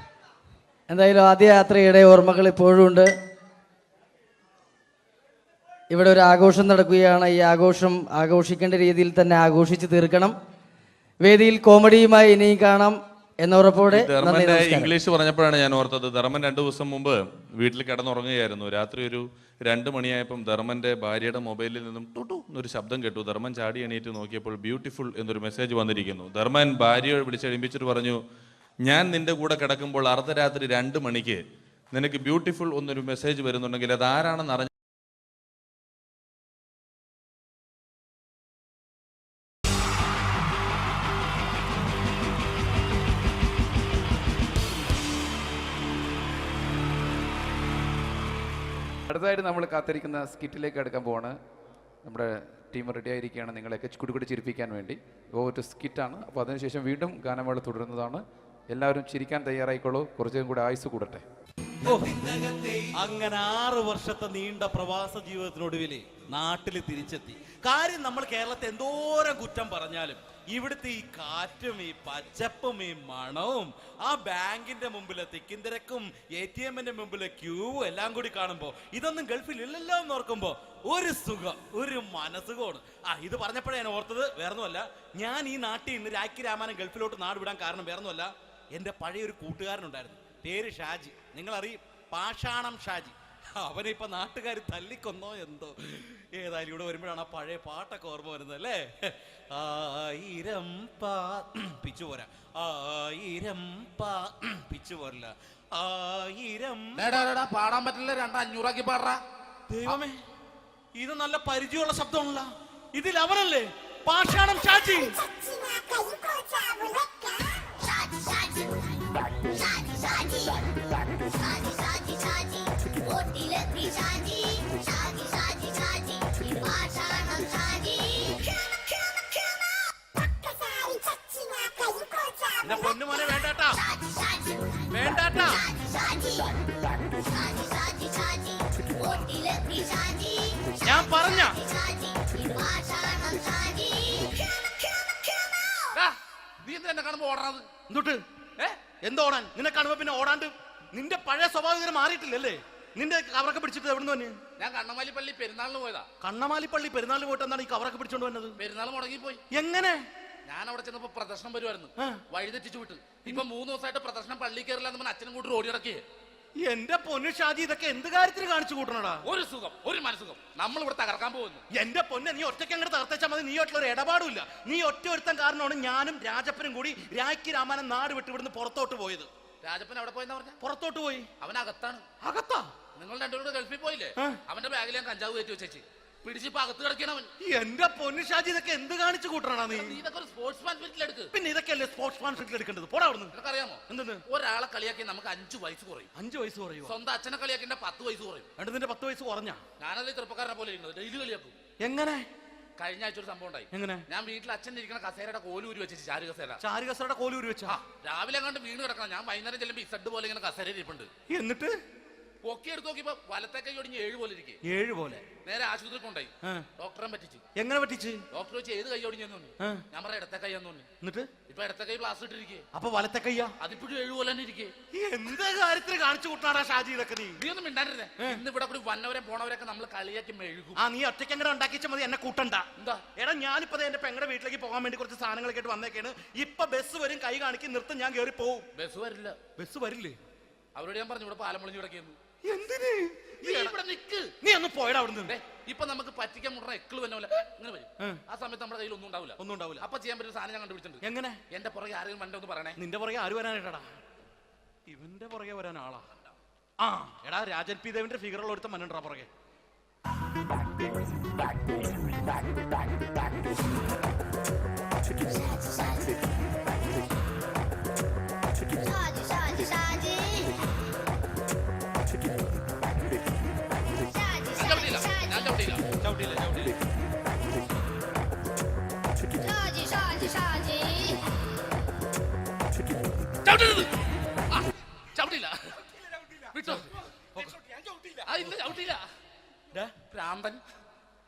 എന്തായാലും ആദ്യ യാത്രയുടെ ഓർമ്മകൾ ഇപ്പോഴും ഉണ്ട്. ഇവിടെ ഒരു ആഘോഷം നടക്കുകയാണ്. ഈ ആഘോഷം ആഘോഷിക്കേണ്ട രീതിയിൽ തന്നെ ആഘോഷിച്ച് തീർക്കണം. വേദിയിൽ കോമഡിയുമായി ഇനിയും കാണാം എന്നുറപ്പോടെ. ഇംഗ്ലീഷ് പറഞ്ഞപ്പോഴാണ് ഞാൻ ഓർത്തത്, ധർമ്മൻ 2 ദിവസം മുമ്പ് വീട്ടിൽ കിടന്നുറങ്ങുകയായിരുന്നു. രാത്രി ഒരു 2 മണിയായപ്പം ധർമ്മന്റെ ഭാര്യയുടെ മൊബൈലിൽ നിന്നും ടുട്ടു എന്നൊരു ശബ്ദം കേട്ടു. ധർമ്മൻ ചാടി എണീറ്റ് നോക്കിയപ്പോൾ ബ്യൂട്ടിഫുൾ എന്നൊരു മെസ്സേജ് വന്നിരിക്കുന്നു. ധർമ്മൻ ഭാര്യയെ വിളിച്ചെഴുപ്പിച്ചിട്ട് പറഞ്ഞു, ഞാൻ നിന്റെ കൂടെ കിടക്കുമ്പോൾ അർദ്ധരാത്രി 2 മണിക്ക് നിനക്ക് ബ്യൂട്ടിഫുൾ എന്നൊരു മെസ്സേജ് വരുന്നുണ്ടെങ്കിൽ അത് ആരാണെന്ന് അറിഞ്ഞ അടുത്തതായിട്ട് നമ്മൾ കാത്തിരിക്കുന്ന സ്കിറ്റിലേക്ക് അടുക്കാൻ പോവാണ്. നമ്മുടെ ടീം റെഡി ആയിരിക്കുകയാണ് നിങ്ങളെയൊക്കെ കുടുകുടി ചിരിപ്പിക്കാൻ വേണ്ടി. ഒരു സ്കിറ്റാണ്. അപ്പോൾ അതിനുശേഷം വീണ്ടും ഗാനമേള തുടരുന്നതാണ്. എല്ലാവരും ചിരിക്കാൻ തയ്യാറായിക്കോളൂ. കുറച്ചും കൂടെ ആയുസ് കൂടട്ടെ. അങ്ങനെ 6 വർഷത്തെ നീണ്ട പ്രവാസ ജീവിതത്തിനൊടുവിൽ നാട്ടിൽ തിരിച്ചെത്തി. കാര്യം നമ്മൾ കേരളത്തെ എന്തോരം കുറ്റം പറഞ്ഞാലും ഇവിടുത്തെ ഈ കാറ്റും ഈ പച്ചപ്പും ഈ മണവും ആ ബാങ്കിന്റെ മുമ്പിലെ തിക്കും തിരക്കും ATM-ന്റെ മുമ്പിലെ ക്യൂവും എല്ലാം കൂടി കാണുമ്പോ ഇതൊന്നും ഗൾഫിൽ ഇല്ലല്ലോ എന്ന് ഓർക്കുമ്പോ ഒരു സുഖം, ഒരു മനസുഖമാണ്. ഇത് പറഞ്ഞപ്പോഴേ ഞാൻ ഓർത്തത് വേറൊന്നുമല്ല, ഞാൻ ഈ നാട്ടിൽ നിന്ന് രാഖി രാമാനം ഗൾഫിലോട്ട് നാട് വിടാൻ കാരണം വേറൊന്നുമല്ല, എൻ്റെ പഴയ ഒരു കൂട്ടുകാരനുണ്ടായിരുന്നു, പേര് ഷാജി. നിങ്ങളറിയും, പാഷാണം ഷാജി. അവനെ ഇപ്പൊ നാട്ടുകാർ തല്ലിക്കൊന്നോ എന്തോ. ഏതായാലും ഇവിടെ വരുമ്പോഴാണ് ആ പഴയ പാട്ടൊക്കെ ഓർമ്മ വരുന്നത് അല്ലേ. 1000 പിച്ചു പോരാ, 1000 പിച്ചു പോരില്ല, 1000 പാടാൻ പറ്റില്ല, 200 പാടാ. ദൈവമേ, ഇത് നല്ല പരിചയമുള്ള ശബ്ദമാണല്ലോ. ഇതിൽ അവനല്ലേ പാഷാണം ഷാജി? പൊന്നുമോനെ വേണ്ടാട്ടാ, വേണ്ടാട്ടാ. ഞാൻ പറഞ്ഞ നീ എന്തിനാ കാണുമ്പോ ഓടാത്? എന്തൊട്ട് എന്തോടാൻ? നിന്നെ കാണുമ്പോ പിന്നെ ഓടാണ്ട് നിന്റെ പഴയ സ്വഭാവം മാറിയിട്ടില്ലല്ലേ? നിന്റെ കവറൊക്കെ പിടിച്ചിട്ട് എവിടുന്ന് തന്നെ? ഞാൻ കണ്ണമാലിപ്പള്ളി പെരുന്നാളിന് പോയതാ. കണ്ണമാലിപ്പള്ളി പെരുന്നാളിന് പോയിട്ട് എന്താണ് ഈ കവറൊക്കെ പിടിച്ചോണ്ട് വന്നത്? പെരുന്നാൾ മുടങ്ങിപ്പോയി. എങ്ങനെ? ഞാൻ അവിടെ ചെന്നപ്പോ പ്രദർശനം വരുമായിരുന്നു, വഴിതെറ്റിച്ചു വിട്ട്. ഇപ്പൊ 3 ദിവസമായിട്ട് പ്രദർശനം പള്ളി കയറില്ല എന്ന് അച്ഛനും കൂട്ടി ഓടി ഇറക്കിയേ. എന്റെ പൊന്നു ഷാജി, ഇതൊക്കെ എന്ത് കാര്യത്തിന് കാണിച്ചു കൂട്ടണടാ? ഒരു സുഖം, ഒരു മനസുഖം. നമ്മൾ ഇവിടെ തകർക്കാൻ പോകുന്നു. എന്റെ പൊന്നെ, നീ ഒറ്റയ്ക്ക് അങ്ങോട്ട് തകർത്തേച്ചാൽ മതി. നീ ആയിട്ടുള്ള ഒരു ഇടപാടില്ല. നീ ഒറ്റ ഒരുത്തൻ കാരണമാണ് ഞാനും രാജപ്പനും കൂടി രാഖി രാമാനം നാട് വിട്ട് ഇവിടുന്ന് പുറത്തോട്ട് പോയത്. രാജപ്പൻ എവിടെ പോയെന്നാ പറഞ്ഞ? പുറത്തോട്ട് പോയി. അവനകത്താണ്. അകത്താ? നിങ്ങൾ രണ്ടുപേരും ഗൾഫിൽ പോയില്ലേ? അവന്റെ ബാഗിൽ ഞാൻ കഞ്ചാവ് കയറ്റി വെച്ചേച്ച് പിടിച്ചിപ്പോ അകത്ത് കിടക്കണം. എന്റെ പൊന്നു ഷാജി, ഇതൊക്കെ എന്ത് കാണിച്ചു കൂട്ടണ നീ? ഇതൊക്കെ ഒരു സ്പോർട്സ്മാൻ സ്പിരിറ്റിൽ എടുക്ക്. പിന്നെ ഇതൊക്കെയല്ലേ സ്പോർട്സ്മാൻ സ്പിരിറ്റിൽ എടുക്കേണ്ടത്? പോടാ അവിടുന്ന്. നിനക്കറിയാമോ എന്തെന്ന്? ഒരാളെ കളിയാക്കി നമുക്ക് 5 വയസ്സ് കുറയും. 5 വയസ്സ് കുറയും? സ്വന്തം അച്ഛനെ കളിയാക്കി 10 വയസ്സ് കുറയും. എന്നിട്ട് നിന്റെ 10 വയസ്സ് കുറഞ്ഞ? ഞാനത് ചെറുപ്പക്കാരനെ പോലെ ഇരിക്കുന്നത്, ഡെയിലി കളിയാക്കും. എങ്ങനെ? കഴിഞ്ഞ ആഴ്ച ഒരു സംഭവം ഉണ്ടായി. എങ്ങനെ? ഞാൻ വീട്ടിൽ അച്ഛൻ ഇരിക്കുന്ന കസേരയുടെ കോലൂരി വെച്ചു. ചാരു കസേരയുടെ കോലൂരി വെച്ചാ? രാവിലെ കണ്ട് വീണ് കിടക്കണം. ഞാൻ വൈകുന്നേരം ചെല്ലുമ്പോ ഇസഡ് പോലെ ഇങ്ങനെ കസേര ഇരിപ്പുണ്ട്. എന്നിട്ട് പൊക്കി എടുത്ത് നോക്കിയപ്പോ വലത്തെ കൈ ഒടിഞ്ഞ് 7 പോലെ ഇരിക്കും. 7 പോലെ? നേരെ ആശുപത്രി കൊണ്ടായി. ഡോക്ടറെ പറ്റിച്ചു. എങ്ങനെ പറ്റിച്ച്? ഡോക്ടർ വെച്ച് ഏത് കൈ ഒടിഞ്ഞെന്ന് തോന്നി. ഞാൻ പറയാം ഇടത്തെ കൈ എന്ന് തോന്നി. എന്നിട്ട് ഇപ്പൊ ഇടത്തെ കൈ പ്ലാസ്റ്റർ ഇട്ടിരിക്കേ. അപ്പൊ വലത്തെ കയ്യാ? അതിപ്പോഴും 7 പോലെ തന്നെ ഇരിക്കേ. എന്ത് കാര്യത്തിന് കാണിച്ചു കൂട്ടാടാ ഷാജി ഇതൊക്കെ? നീ ഒന്നും മിണ്ടാണ്ടിരുന്നേ. ഇന്ന് ഇവിടെ കൂടി വന്നവരെ പോണവരൊക്കെ നമ്മൾ കളിയാക്കി മെഴുകും. നീ ഒറ്റയ്ക്ക് അങ്ങനെ ഉണ്ടാക്കിച്ച മതി, എന്നെ കൂട്ടണ്ട. എന്താ? എടാ, ഞാനിപ്പോ എന്റെ പെങ്ങളുടെ വീട്ടിലേക്ക് പോകാൻ വേണ്ടി കുറച്ച് സാധനങ്ങളൊക്കെ ആയിട്ട് വന്നേക്കാണ്. ഇപ്പൊ ബസ് വരും, കൈ കാണിക്കും, നിർത്തും, ഞാൻ കയറി പോവും. ബസ് വരില്ല. ബസ് വരില്ലേ? അവരോട് ഞാൻ പറഞ്ഞു ഇവിടെ പാലം പൊളിഞ്ഞു കിടക്കുന്നു. എന്തിന്? ഇവിടെ നിക്ക്. നീ ഒന്ന് പോയടാ അവിടുന്ന്. ഇപ്പൊ നമുക്ക് പറ്റിക്കാൻ മുട്ട എക്കിള് വന്ന പോലെ ഇങ്ങനെ വരും. ആ സമയത്ത് നമ്മുടെ കയ്യിൽ ഒന്നും ഉണ്ടാവില്ല. അപ്പൊ ചെയ്യാൻ പറ്റുന്ന സാധനം ഞാൻ കണ്ടുപിടിച്ചിട്ടുണ്ട്. എങ്ങനെ? എന്റെ പുറകെ ആരെങ്കിലും വണ്ടി ഒന്ന് പറയണേ. നിന്റെ പുറകെ ആര് വരാനായിട്ടാടാ? ഇവന്റെ പുറകെ വരാൻ ആളാ? എടാ, രാജൻ പി ദേവിന്റെ ഫിഗറുള്ള ഒരുത്ത മനുണ്ടാ പുറകെ.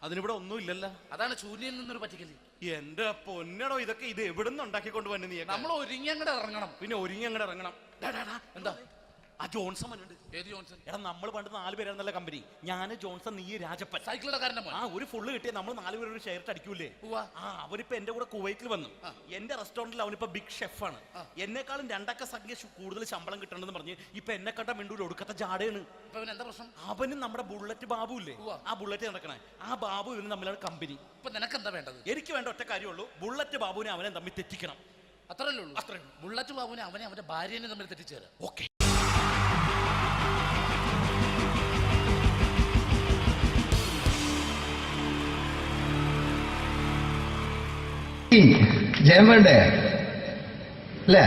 അതിനിവിടെ ഒന്നും ഇല്ലല്ലോ. അതാണ് ശൂന്യയിൽ നിന്നൊരു പറ്റിക്കല്. എന്റെ പൊന്നടോ, ഇതൊക്കെ ഇത് എവിടുന്ന് ഉണ്ടാക്കിക്കൊണ്ട് വന്നെ നീ? നമ്മൾ ഒരുങ്ങി അങ്ങോട്ട് ഇറങ്ങണം. പിന്നെ ഒരുങ്ങി അങ്ങോട്ട് ഇറങ്ങണം. എന്താ? ആ ജോൺസൺ മനുണ്ട്. ഏത് ജോൺസൺ? എടാ, നമ്മൾ പണ്ട് 4 പേരായിരുന്നല്ല കമ്പനി. ഞാന്, ജോൺസൺ, നീ, രാജപ്പൻ. സൈക്കിളുടെ കാരന്റെ മോൻ. ഒരു ഫുള്ള് കിട്ടിയ നമ്മൾ 4 പേര് ഒരു ഷെയർ അടിക്കൂലേ? അവനിപ്പോ എന്റെ കൂടെ കുവൈറ്റിൽ വന്നു. എന്റെ റെസ്റ്റോറന്റിൽ അവനിപ്പോ ബിഗ് ഷെഫാണ്. എന്നെക്കാളും 2 അക്ക സംഖ്യ കൂടുതൽ ശമ്പളം കിട്ടണമെന്ന് പറഞ്ഞ് ഇപ്പൊ എന്നെ കണ്ട മിണ്ടൂര് ഒടുക്കത്തെ ജാടയാണ്. എന്താ പ്രശ്നം? അവനും നമ്മുടെ ബുള്ളറ്റ് ബാബു ഇല്ലേ, ആ ബുള്ളറ്റ് നടക്കണേ, ആ ബാബു ഇവന് തമ്മിലാണ് കമ്പനി. ഇപ്പൊ നിനക്ക് എന്താ വേണ്ടത്? എനിക്ക് വേണ്ട ഒറ്റ കാര്യമുള്ളൂ, ബുള്ളറ്റ് ബാബുവിനെ അവനെ തമ്മിൽ തെറ്റിക്കണം. അത്രയല്ലേ ഉള്ളൂ? അത്രേ. ബുള്ളറ്റ് ബാബുവിനെ അവനെ അവന്റെ ഭാര്യനെ തമ്മിൽ തെറ്റിച്ചേരാം. ഓക്കെ. ജയൻ വേണ്ടേ അല്ലേ?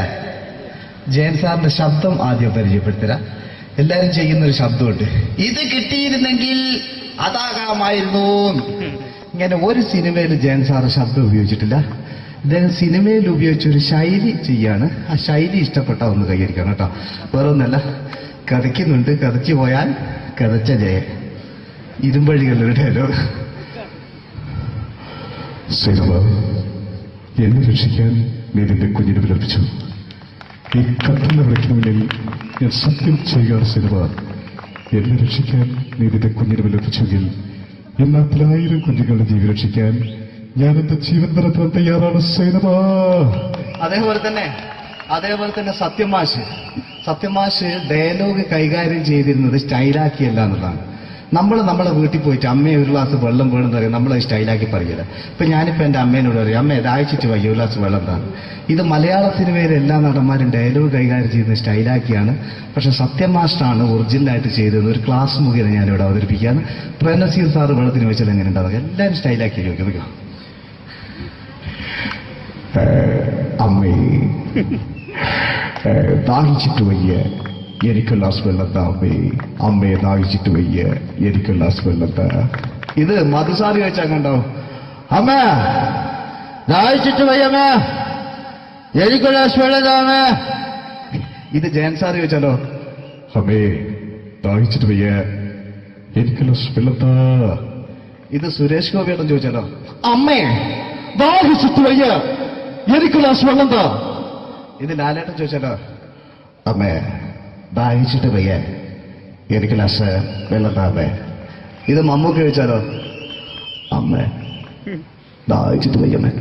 ജയൻ സാറിന്റെ ശബ്ദം ആദ്യം പരിചയപ്പെടുത്തരാം. എല്ലാരും ചെയ്യുന്ന ഒരു ശബ്ദമുണ്ട്, ഇത് കിട്ടിയിരുന്നെങ്കിൽ അതാകാമായിരുന്നു. ഇങ്ങനെ ഒരു സിനിമയിൽ ജയൻ സാറ് ശബ്ദം ഉപയോഗിച്ചിട്ടില്ല. അദ്ദേഹം സിനിമയിൽ ഉപയോഗിച്ച ഒരു ശൈലി ചെയ്യാണ്. ആ ശൈലി ഇഷ്ടപ്പെട്ട ഒന്ന് കൈകരിക്കണം കേട്ടോ. വേറെ ഒന്നല്ല, കഥയ്ക്കുന്നുണ്ട്, കഥയ്ക്ക് പോയാൽ കഥച്ച ജയ. ഇരുമ്പഴികളുടെ ഡയലോഗ്. സൈനബ, എന്നെ രക്ഷിക്കാൻ നീ നിന്റെ കുഞ്ഞിനെ വിലപിച്ചു. ഈ കത്തുന്ന വിളക്കിന് മുന്നിൽ ഞാൻ സത്യം ചെയ്യുകയാണ് സൈനബ. എന്നെ രക്ഷിക്കാൻ നീ നിന്റെ കുഞ്ഞിനെ വിലപിച്ചെങ്കിൽ എന്നാൽ 1000 കുഞ്ഞുങ്ങളുടെ ജീവൻ രക്ഷിക്കാൻ ഞാൻ എന്റെ ജീവൻ തരത്താൻ തയ്യാറാണ് സൈനബ. അതേപോലെ തന്നെ സത്യമാഷ് ഡയലോഗ് കൈകാര്യം ചെയ്തിരുന്നത് സ്റ്റൈലാക്കിയല്ല എന്നുള്ളതാണ്. നമ്മളെ വീട്ടിൽ പോയിട്ട് അമ്മയെ ഒരു ഗ്ലാസ് വെള്ളം വേണമെന്ന് പറയും, നമ്മളത് സ്റ്റൈലാക്കി പറയില്ല. ഇപ്പൊ ഞാനിപ്പോ എന്റെ അമ്മേനോട് പറയും, അമ്മ ദാഹിച്ചിട്ട് വയ്യ ഒരു ഗ്ലാസ് വെള്ളം എന്താണ്. ഇത് മലയാള സിനിമയിലെ എല്ലാ നടന്മാരും ഡയലോഗ് കൈകാര്യം ചെയ്യുന്നത് സ്റ്റൈലാക്കിയാണ്. പക്ഷെ സത്യമാഷ്ടാണ് ഒറിജിനലായിട്ട് ചെയ്തത്. ഒരു ക്ലാസ് മുഖേന ഞാനിവിടെ അവതരിപ്പിക്കുകയാണ്. പ്രനസീർ സാറ് വെള്ളത്തിന് വെച്ചാൽ എങ്ങനെ ഉണ്ടാവുക, എല്ലാവരും സ്റ്റൈലാക്കി ചോദിക്കുക. അമ്മേ, ദാഹിച്ചിട്ട് വയ്യ, എനിക്ക് ഗ്ലാസ് വെള്ളം താ അമ്മേ. അമ്മയെ ദാഹിച്ചിട്ട് വയ്യ, എനിക്ക് ഗ്ലാസ് വെള്ളം താ. ഇത് മധുസാരി വെച്ചാൽ കണ്ടോ, അമ്മ ദാഹിച്ചിട്ട് വയ്യമ്മ, എനിക്ക് ഗ്ലാസ് വെള്ളം താ അമ്മ. ഇത് ജയൻ സാറി വെച്ചാലോ, അമ്മേ ദാഹിച്ചിട്ട് വയ്യ, എനിക്ക് ഗ്ലാസ് വെള്ളം താ. ഇത് സുരേഷ് ഗോപിയേട്ടൻ ചോദിച്ചാലോ, അമ്മേ ദാഹിച്ചിട്ട് വയ്യ, എനിക്ക് ഗ്ലാസ് വെള്ളം താ. ഇത് ലാലേട്ടൻ ചോദിച്ചാലോ, അമ്മേ ദാഹിച്ചിട്ട് വയ്യ, എനിക്ക് ഗ്ലാസ് വെള്ളം താ അമ്മേ. ഇത് മമ്മൂക്ക് ചോദിച്ചാലോ, അമ്മേ ദാഹിച്ചിട്ട് വയ്യമ്മേ,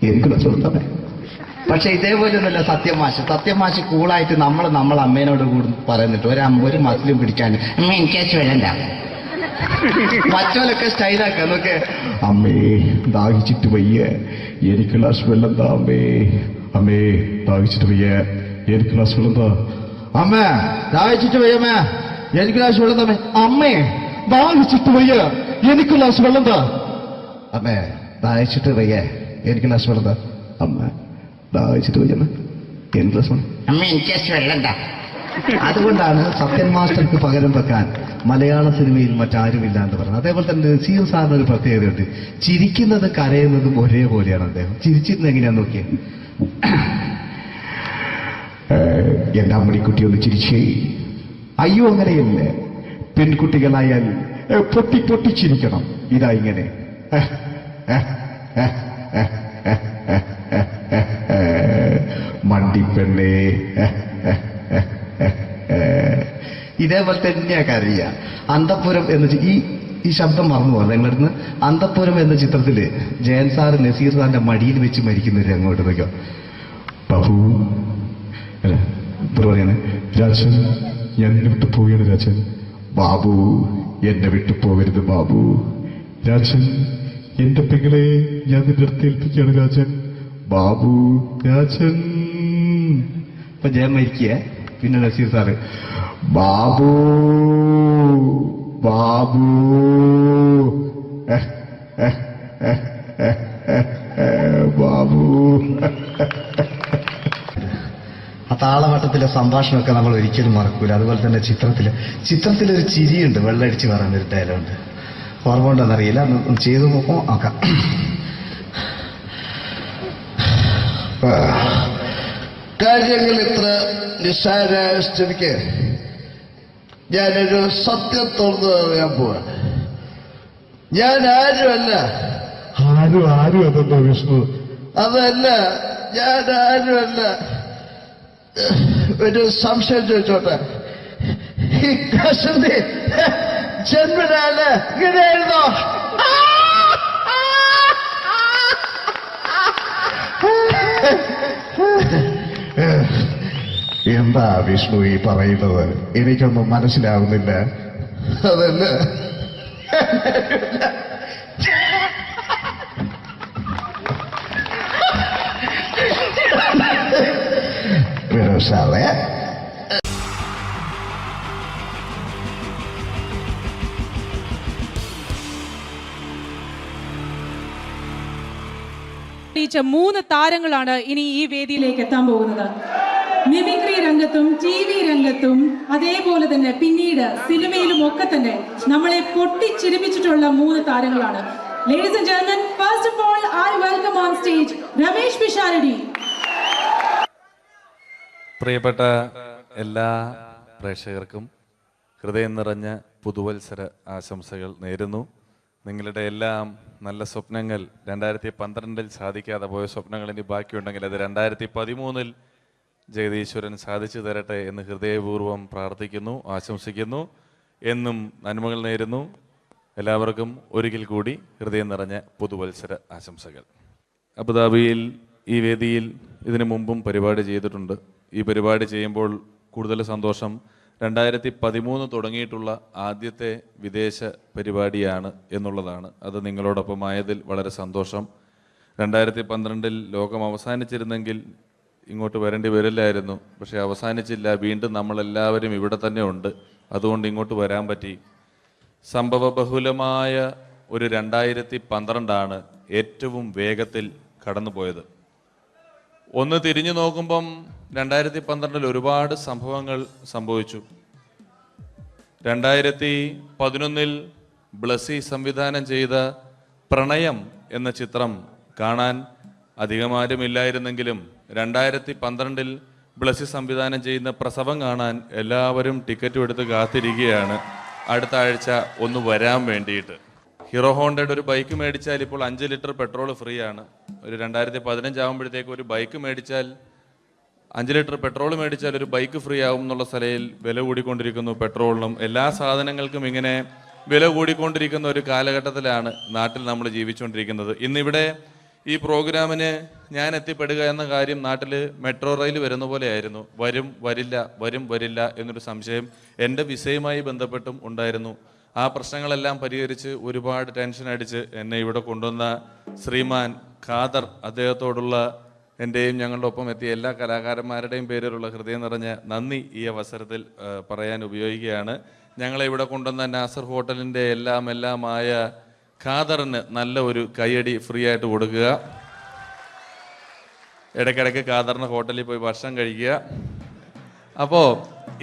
എനിക്ക് ഗ്ലാസ് വെള്ളം താ അമ്മേ. പക്ഷെ ഇതേപോലെ ഒന്നുമല്ല സത്യമാഷ് കൂളായിട്ട് നമ്മളെ അമ്മേനോട് കൂടി പറയുന്നിട്ട് ഒരു മസിലും പിടിക്കാൻ അമ്മ എനിക്ക് വേണ്ട. മറ്റോലൊക്കെ സ്റ്റൈലാക്കാം നോക്കെ. അമ്മേ ദാഹിച്ചിട്ട് വയ്യ, എനിക്ക് ഗ്ലാസ് വെള്ളം താ അമ്മേ. അമ്മേ ദാഹിച്ചിട്ട് വയ്യ, എനിക്ക് ഗ്ലാസ് വെള്ളം താ. അമ്മ ദാഹിച്ചിട്ട് വയ്യമ്മ, എനിക്ക് ഗ്ലാസ് വെള്ളം താ. അമ്മേ ദാഹിച്ചിട്ട് വയ്യ, എനിക്ക് ഗ്ലാസ് വെള്ളം താ. അമ്മേ ദാഹിച്ചിട്ട് വയ്യ, എനിക്ക് ഗ്ലാസ് വെള്ളം താ. അമ്മ ദാഹിച്ചിട്ട് വയ്യമ്മ, എനിക്ക് ഗ്ലാസ് വെള്ളം. അമ്മ എനിക്ക് വെള്ളം താ. അതുകൊണ്ടാണ് സത്യൻ മാസ്റ്റർക്ക് പകരം വെക്കാൻ മലയാള സിനിമയിൽ മറ്റാരുമില്ല എന്ന് പറഞ്ഞത്. അതേപോലെ തന്നെ നസീർ സാറിന് ഒരു പ്രത്യേകതയുണ്ട്, ചിരിക്കുന്നത് കരയുന്നതും ഒരേപോലെയാണ് അദ്ദേഹം. ചിരിച്ചിരുന്നത് എങ്ങനെയാന്ന് നോക്കിയേ. എന്റെ അമ്മണിക്കുട്ടി ഒന്ന് ചിരിച്ചേ. അയ്യോ അങ്ങനെയല്ല, പെൺകുട്ടികളായാൽ പൊട്ടി പൊട്ടിച്ചിരിക്കണം. ഇതാ ഇങ്ങനെ മണ്ടിപ്പെണ്ണേ. ഇതേപോലെ തന്നെയാ കരയ. അന്തപ്പുരം എന്ന ഈ ശബ്ദം മറന്നു പോകാം നിങ്ങളിരുന്ന്. അന്തപ്പുരം എന്ന ചിത്രത്തില് ജയൻ സാറ് നസീർ സാറിന്റെ മടിയിൽ വെച്ച് മരിക്കുന്നവര് അങ്ങോട്ട് നോക്കാം. ബാബു അല്ല പറയാണ്, രാജൻ ഞാൻ എന്നെ വിട്ടു പോവുകയാണ് രാജൻ. ബാബു എന്നെ വിട്ടു പോകരുത് ബാബു. രാജൻ എന്റെ പെങ്ങളെ ഞാൻ നിന്റെ അടുത്ത് ഏൽപ്പിക്കുകയാണ് രാജൻ. ബാബു രാജൻ. ഇപ്പൊ ജയൻ മരിക്കുക, പിന്നെ നസീർ സാറ് ബാബു ബാബു ബാബു. ആ താളവട്ടത്തിലെ സംഭാഷണമൊക്കെ നമ്മൾ ഒരിക്കലും മറക്കൂല. അതുപോലെ തന്നെ ചിത്രത്തിലൊരു ചിരിയുണ്ട്, വെള്ളടിച്ച് പറയുന്നൊരു ഡയലോഗുണ്ട്. ഓർമ്മ ഉണ്ടെന്നറിയില്ല, ഒന്ന് ചെയ്തു നോക്കാം. കാര്യങ്ങൾ ഇത്ര നിസ്സാരമായ സ്ഥിതിക്ക് ഞാനൊരു സത്യം തുറന്നു പറയാൻ പോവാ. ഞാൻ ആരുമല്ല. ആരും അതെന്തോ വിഷ്ണു? അതല്ല, ഞാൻ ആരുമല്ല. ഒരു സംശയം ചോദിച്ചോട്ടെ, ഈ കസന്തി ജന്മനാല് ഇങ്ങനെയായിരുന്നോ? എന്താ വിഷ്ണു ഈ പറയുന്നത്? എനിക്കൊന്നും മനസ്സിലാവുന്നില്ല. അതല്ല, Pero sabe. ീച്ച 3 താരങ്ങളാണ് ഇനി ഈ വേദിയിലേക്ക് എത്താൻ പോകുന്നത്. മിമിക്രി രംഗത്തും TV രംഗത്തും അതേപോലെ തന്നെ പിന്നീട് സിനിമയിലും ഒക്കെ തന്നെ നമ്മളെ പൊട്ടിച്ചിരിപ്പിച്ചിട്ടുള്ള 3 താരങ്ങളാണ്. Ladies and gentlemen, first of all, I welcome on stage Ramesh Pisharadi. പ്രിയപ്പെട്ട എല്ലാ പ്രേക്ഷകർക്കും ഹൃദയം നിറഞ്ഞ പുതുവത്സര ആശംസകൾ നേരുന്നു. നിങ്ങളുടെ എല്ലാം നല്ല സ്വപ്നങ്ങൾ 2012 സാധിക്കാതെ പോയ സ്വപ്നങ്ങൾ ഇനി ബാക്കിയുണ്ടെങ്കിൽ അത് 2013 ജഗദീശ്വരൻ സാധിച്ചു തരട്ടെ എന്ന് ഹൃദയപൂർവ്വം പ്രാർത്ഥിക്കുന്നു, ആശംസിക്കുന്നു. എന്നും നന്മകൾ നേരുന്നു. എല്ലാവർക്കും ഒരിക്കൽ കൂടി ഹൃദയം നിറഞ്ഞ പുതുവത്സര ആശംസകൾ. അബുദാബിയിൽ ഈ വേദിയിൽ ഇതിനു മുമ്പും പരിപാടി ചെയ്തിട്ടുണ്ട്. ഈ പരിപാടി ചെയ്യുമ്പോൾ കൂടുതൽ സന്തോഷം 2013 തുടങ്ങിയിട്ടുള്ള ആദ്യത്തെ വിദേശ പരിപാടിയാണ് എന്നുള്ളതാണ്. അത് നിങ്ങളോടൊപ്പം ആയതിൽ വളരെ സന്തോഷം. 2012 ലോകം അവസാനിച്ചിരുന്നെങ്കിൽ ഇങ്ങോട്ട് വരേണ്ടി വരില്ലായിരുന്നു. പക്ഷേ അവസാനിച്ചില്ല. വീണ്ടും നമ്മളെല്ലാവരും ഇവിടെ തന്നെ ഉണ്ട്. അതുകൊണ്ട് ഇങ്ങോട്ട് വരാൻ പറ്റി. സംഭവബഹുലമായ ഒരു 2012 ഏറ്റവും വേഗത്തിൽ കടന്നുപോയത്. ഒന്ന് തിരിഞ്ഞു നോക്കുമ്പം 2012 ഒരുപാട് സംഭവങ്ങൾ സംഭവിച്ചു. 2011 ബ്ലസി സംവിധാനം ചെയ്ത പ്രണയം എന്ന ചിത്രം കാണാൻ അധികമാരുമില്ലായിരുന്നെങ്കിലും 2012 ബ്ലസി സംവിധാനം ചെയ്യുന്ന പ്രസവം കാണാൻ എല്ലാവരും ടിക്കറ്റും എടുത്ത് കാത്തിരിക്കുകയാണ് അടുത്ത ആഴ്ച ഒന്ന് വരാൻ വേണ്ടിയിട്ട്. ഹീറോ ഹോണ്ടയുടെ ഒരു ബൈക്ക് മേടിച്ചാൽ ഇപ്പോൾ 5 ലിറ്റർ പെട്രോൾ ഫ്രീ ആണ്. ഒരു 2015 ആകുമ്പോഴത്തേക്ക് ഒരു ബൈക്ക് മേടിച്ചാൽ 5 ലിറ്റർ പെട്രോൾ മേടിച്ചാൽ ഒരു ബൈക്ക് ഫ്രീ ആവും എന്നുള്ള സ്ഥലയിൽ വില കൂടിക്കൊണ്ടിരിക്കുന്നു. പെട്രോളിനും എല്ലാ സാധനങ്ങൾക്കും ഇങ്ങനെ വില കൂടിക്കൊണ്ടിരിക്കുന്ന ഒരു കാലഘട്ടത്തിലാണ് നാട്ടിൽ നമ്മൾ ജീവിച്ചുകൊണ്ടിരിക്കുന്നത്. ഇന്നിവിടെ ഈ പ്രോഗ്രാമിന് ഞാൻ എത്തിപ്പെടുക എന്ന കാര്യം നാട്ടിൽ മെട്രോ റെയിൽ വരുന്ന പോലെ ആയിരുന്നു. വരും വരില്ല എന്നൊരു സംശയം എൻ്റെ വിസയുമായി ബന്ധപ്പെട്ടും ഉണ്ടായിരുന്നു. ആ പ്രശ്നങ്ങളെല്ലാം പരിഹരിച്ച് ഒരുപാട് ടെൻഷൻ അടിച്ച് എന്നെ ഇവിടെ കൊണ്ടുവന്ന ശ്രീമാൻ ഖാദർ, അദ്ദേഹത്തോടുള്ള എൻ്റെയും ഞങ്ങളുടെ ഒപ്പം എത്തിയ എല്ലാ കലാകാരന്മാരുടെയും പേരിലുള്ള ഹൃദയം നിറഞ്ഞ നന്ദി ഈ അവസരത്തിൽ പറയാൻ ഉപയോഗിക്കുകയാണ്. ഞങ്ങളെ ഇവിടെ കൊണ്ടുവന്ന നാസർ ഹോട്ടലിൻ്റെ എല്ലാമായ ഖാദറിന് നല്ല ഒരു കയ്യടി ഫ്രീ ആയിട്ട് കൊടുക്കുക. ഇടയ്ക്കിടയ്ക്ക് ഖാദറിന് ഹോട്ടലിൽ പോയി ഭക്ഷണം കഴിക്കുക. അപ്പോൾ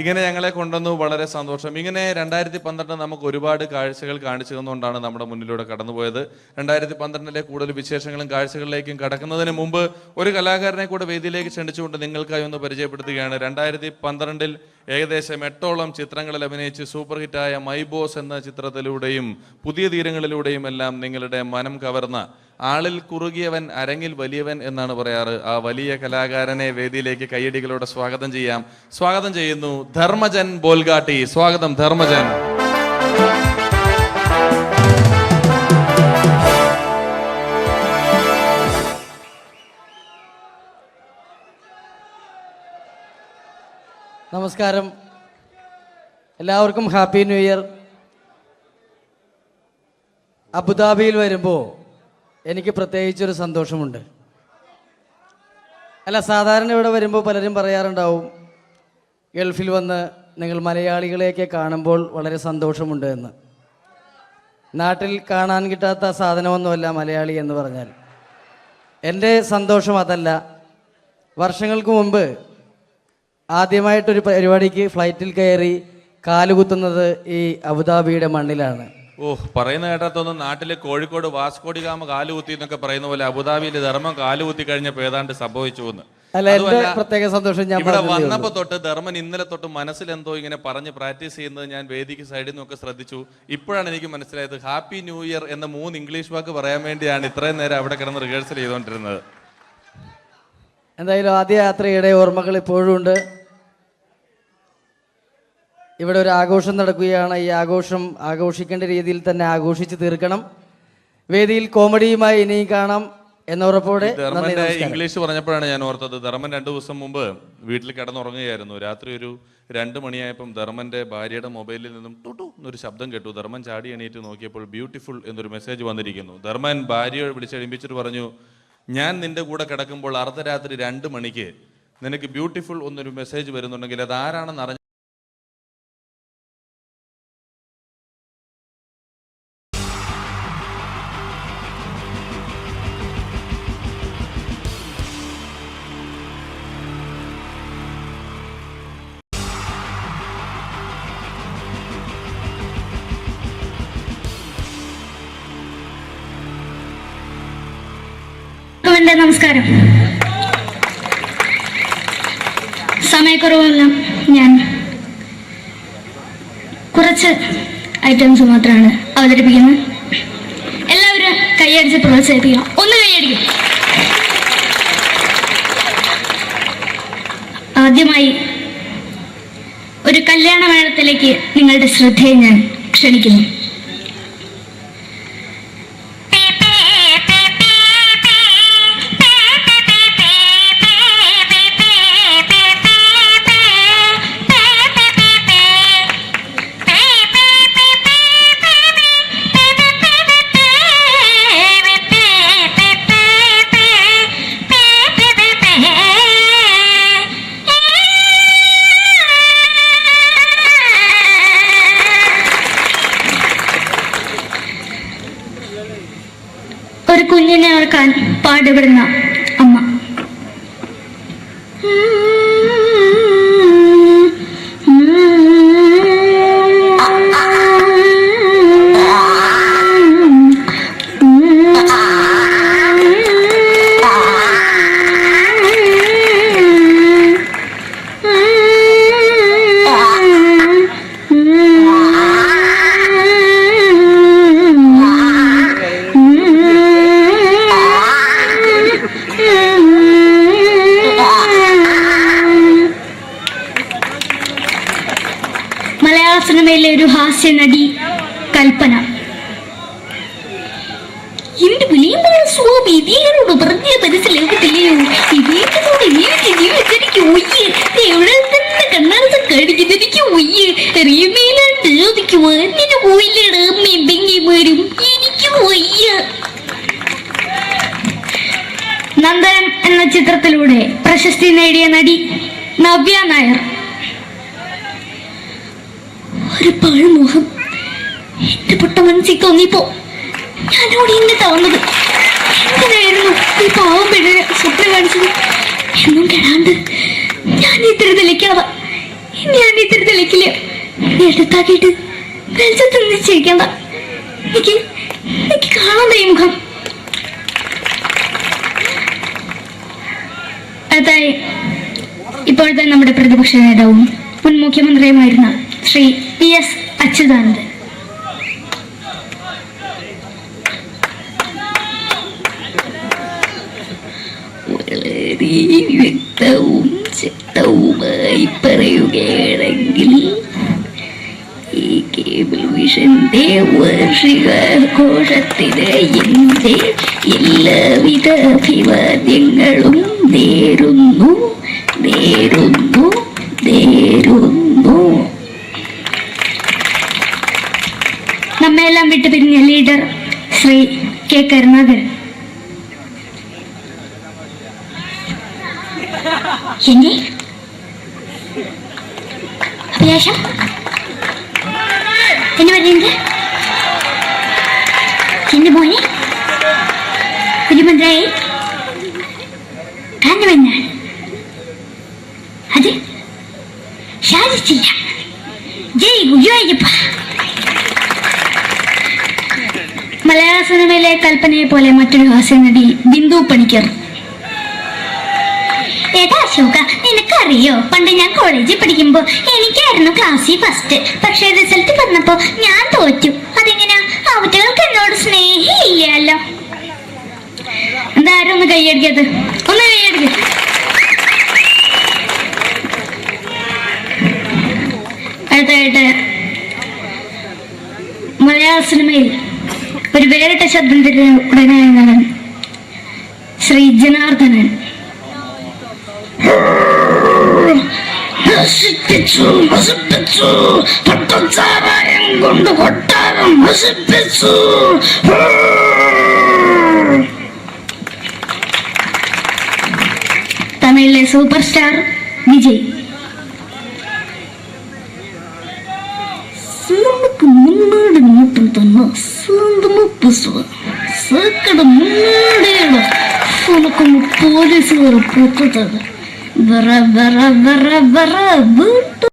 ഇങ്ങനെ ഞങ്ങളെ കൊണ്ടുവന്നു, വളരെ സന്തോഷം. ഇങ്ങനെ 2012 നമുക്ക് ഒരുപാട് കാഴ്ചകൾ കാണിച്ചു തന്നുകൊണ്ടാണ് നമ്മുടെ മുന്നിലൂടെ കടന്നുപോയത്. 2012 കൂടുതൽ വിശേഷങ്ങളും കാഴ്ചകളിലേക്കും കടക്കുന്നതിന് മുമ്പ് ഒരു കലാകാരനെ കൂടെ വേദിയിലേക്ക് ക്ഷണിച്ചുകൊണ്ട് നിങ്ങൾക്കായി ഒന്ന് പരിചയപ്പെടുത്തുകയാണ്. 2012 ഏകദേശം 8ഓളം ചിത്രങ്ങളിൽ അഭിനയിച്ച് സൂപ്പർ ഹിറ്റായ മൈ ബോസ് എന്ന ചിത്രത്തിലൂടെയും പുതിയ തീരങ്ങളിലൂടെയും എല്ലാം നിങ്ങളുടെ മനം കവർന്ന, ആളിൽ കുറുകിയവൻ അരങ്ങിൽ വലിയവൻ എന്നാണ് പറയാറ്, ആ വലിയ കലാകാരനെ വേദിയിലേക്ക് കയ്യടികളോടെ സ്വാഗതം ചെയ്യുന്നു ധർമ്മജൻ ബോൽഗാട്ടി. സ്വാഗതം ധർമ്മജൻ. നമസ്കാരം, എല്ലാവർക്കും ഹാപ്പി ന്യൂ ഇയർ. അബുദാബിയിൽ വരുമ്പോൾ എനിക്ക് പ്രത്യേകിച്ചൊരു സന്തോഷമുണ്ട്. സാധാരണ ഇവിടെ വരുമ്പോൾ പലരും പറയാറുണ്ടാവും, ഗൾഫിൽ വന്ന് നിങ്ങൾ മലയാളികളെയൊക്കെ കാണുമ്പോൾ വളരെ സന്തോഷമുണ്ട് എന്ന്. നാട്ടിൽ കാണാൻ കിട്ടാത്ത സാധനമൊന്നുമല്ല മലയാളി എന്ന് പറഞ്ഞാൽ. എൻ്റെ സന്തോഷം അതല്ല. വർഷങ്ങൾക്ക് മുമ്പ് ആദ്യമായിട്ടൊരു പരിപാടിക്ക് ഫ്ലൈറ്റിൽ കയറി കാലുകുത്തുന്നത് ഈ അബുദാബിയുടെ മണ്ണിലാണ്. പറയുന്ന കേട്ടത്തൊന്നും നാട്ടിലെ കോഴിക്കോട് വാസ്കോടി ഗാമ കാലുകുത്തി എന്നൊക്കെ പറയുന്ന പോലെ അബുദാബിയിൽ ധർമ്മം കാലുകുത്തി കഴിഞ്ഞപ്പോൾ ഏതാണ്ട് സംഭവിച്ചു എന്ന്. പ്രത്യേക സന്തോഷം. ഞാൻ ഇവിടെ വന്നപ്പോ തൊട്ട് ധർമ്മൻ ഇന്നലെ തൊട്ട് മനസ്സിലെന്തോ ഇങ്ങനെ പറഞ്ഞ് പ്രാക്ടീസ് ചെയ്യുന്നത് ഞാൻ വേദിക്ക് സൈഡിൽ നിന്നൊക്കെ ശ്രദ്ധിച്ചു. ഇപ്പോഴാണ് എനിക്ക് മനസ്സിലായത് ഹാപ്പി ന്യൂ ഇയർ എന്ന 3 ഇംഗ്ലീഷ് വാക്ക് പറയാൻ വേണ്ടിയാണ് ഇത്രയും നേരം അവിടെ കിടന്ന് റിഹേഴ്സൽ ചെയ്തുകൊണ്ടിരുന്നത്. എന്തായാലും ആദ്യ യാത്രയുടെ ഓർമ്മകൾ ഇപ്പോഴും ഉണ്ട്. ഇവിടെ ഒരു ആഘോഷം നടക്കുകയാണ്. ഈ ആഘോഷം ആഘോഷിക്കേണ്ട രീതിയിൽ തന്നെ ആഘോഷിച്ച് തീർക്കണം. വേദിയിൽ കോമഡിയുമായി ഇനിയും കാണാം എന്ന ഉറപ്പോടെ. ധർമ്മന്റെ ഇംഗ്ലീഷ് പറഞ്ഞപ്പോഴാണ് ഞാൻ ഓർത്തത്, ധർമ്മൻ 2 ദിവസം മുമ്പ് വീട്ടിൽ കിടന്നുറങ്ങുകയായിരുന്നു. രാത്രി ഒരു 2 മണിയായപ്പം ധർമ്മന്റെ ഭാര്യയുടെ മൊബൈലിൽ നിന്നും ടുട്ടു എന്നൊരു ശബ്ദം കേട്ടു. ധർമ്മൻ ചാടി എണീറ്റ് നോക്കിയപ്പോൾ ബ്യൂട്ടിഫുൾ എന്നൊരു മെസ്സേജ് വന്നിരിക്കുന്നു. ധർമ്മൻ ഭാര്യയെ വിളിച്ചെഴുപ്പിച്ചിട്ട് പറഞ്ഞു, ഞാൻ നിന്റെ കൂടെ കിടക്കുമ്പോൾ അർദ്ധരാത്രി 2 മണിക്ക് നിനക്ക് ബ്യൂട്ടിഫുൾ എന്നൊരു മെസ്സേജ് വരുന്നുണ്ടെങ്കിൽ അത് ആരാണെന്ന് അറിഞ്ഞ എല്ലാവർക്കും നമസ്കാരം. സമയക്കുറവെല്ലാം ഞാൻ കുറച്ച് ഐറ്റംസ് മാത്രമാണ് അവതരിപ്പിക്കുന്നത്. എല്ലാവരും കൈയടിച്ച് പ്രോത്സാഹിപ്പിക്കണം. ഒന്ന് കൈയടിക്കും. ആദ്യമായി ഒരു കല്യാണ മേളത്തിലേക്ക് നിങ്ങളുടെ ശ്രദ്ധയെ ഞാൻ ക്ഷണിക്കുന്നു. ഒരു കുഞ്ഞിനെ ഓർക്കാൻ പാടുപെടുന്ന അമ്മ. മലയാള സിനിമയിലെ ഒരു ഹാസ്യ നടി കൽപ്പന. എന്റെ വിളിയുമ്പോൾ സ്വാമി ഇതിനോട് പറഞ്ഞ മനസ്സിലാകത്തില്ലയോ? ഇതേക്കോട് ജീവിച്ചിരിക്കും ഒയ്യ്. എവിടെ തന്നെ കണ്ണാടത്ത് കാണിക്കുന്നത് എനിക്ക് ഒയ്യ്. അറിയുമേലാണ്ട് എനിക്ക് വന്നിട്ട് പോയില്ലേടാ മെമ്പെങ്കിമാരും. എനിക്ക് ഒയ്യ. നന്ദനം എന്ന ചിത്രത്തിലൂടെ പ്രശസ്തി നേടിയ നടി നവ്യ നായർ. ഒരു പാഴ്മോഹം എന്റെ പൊട്ട മനസ്സിൽ തോന്നിയപ്പോ ഞാനോട് ഇങ്ങോട്ടാ വന്നത്. എന്തിനായിരുന്നു ഈ പാവം പെണ്ണിനെ സ്വപ്നം കാണിച്ചത്? എന്നും കെടാണ്ട് ഞാൻ ഇത്തിരി തെളിക്കണതാ. ഞാൻ ഇത്തിരി തെളിക്കില്ല. എടുത്താക്കിയിട്ട് വെളിച്ചത്തിൽ നിശ്ചയിക്കണ്ട. എനിക്ക് കാണാൻ ഈ മുഖം. അതായി ഇപ്പോഴത്തെ നമ്മുടെ പ്രതിപക്ഷ നേതാവും മുൻ മുഖ്യമന്ത്രിയുമായിരുന്ന ശ്രീ PS അച്യുതാനന്ദൻ. വളരെ വ്യക്തവും ശക്തവുമായി പറയുകയാണെങ്കിൽ ഈ കേബിൾ വിഷന്റെ വാർഷികാഘോഷത്തിന് എന്റെ എല്ലാവിധ അഭിവാദ്യങ്ങളും നേരുന്നു. നമ്മെല്ലാം വിട്ടുപിരിഞ്ഞ ലീഡർ ശ്രീ K. കരുണാകരൻ. എന്റെ അഭിലാഷം എന്ന് പറയുന്നത് എന്റെ മോനെ കുഞ്ഞുമന്ത്രായി കാണുമെന്നാണ്. അത് സാധിച്ചില്ല. ജയ് ഗുരുവായൂരപ്പ. മലയാള സിനിമയിലെ കൽപ്പനയെ പോലെ മറ്റൊരു ഹാസ്യ നടി ബിന്ദു പണിക്കർ. ഏതാ അശോക, നിനക്കറിയോ പണ്ട് ഞാൻ കോളേജിൽ പഠിക്കുമ്പോ എനിക്കായിരുന്നു ക്ലാസ്സിൽ ഫസ്റ്റ്. പക്ഷെ റിസൾട്ട് വന്നപ്പോ ഞാൻ തോറ്റു. അതെങ്ങനെയാ? അവറ്റകൾക്ക് എന്നോട് സ്നേഹമില്ലല്ലോ. എന്താരും ഒന്ന് കൈയടിക്കത്? ഒന്ന് കൈയടിക്ക. അടുത്തായിട്ട് മലയാള സിനിമയിൽ ഒരു വേറിട്ട ശബ്ദത്തിന്റെ ഉടനെയാണ് ശ്രീ ജനാർദ്ദനൻ. കൊണ്ട് കൊട്ടാരം നശിപ്പിച്ചു. തമിഴിലെ സൂപ്പർ സ്റ്റാർ വിജയ്. നമുക്ക് മുന്നോട്ട് നോട്ടം തന്നെ സ്വന്തമോ പുസ്തകം സക്കട മുന്നോടിയാണ്. ഉനക്കൊന്ന് പോലീസുകാർ പൊത്തത് വറ വറ വറ വറ വീട്ടു.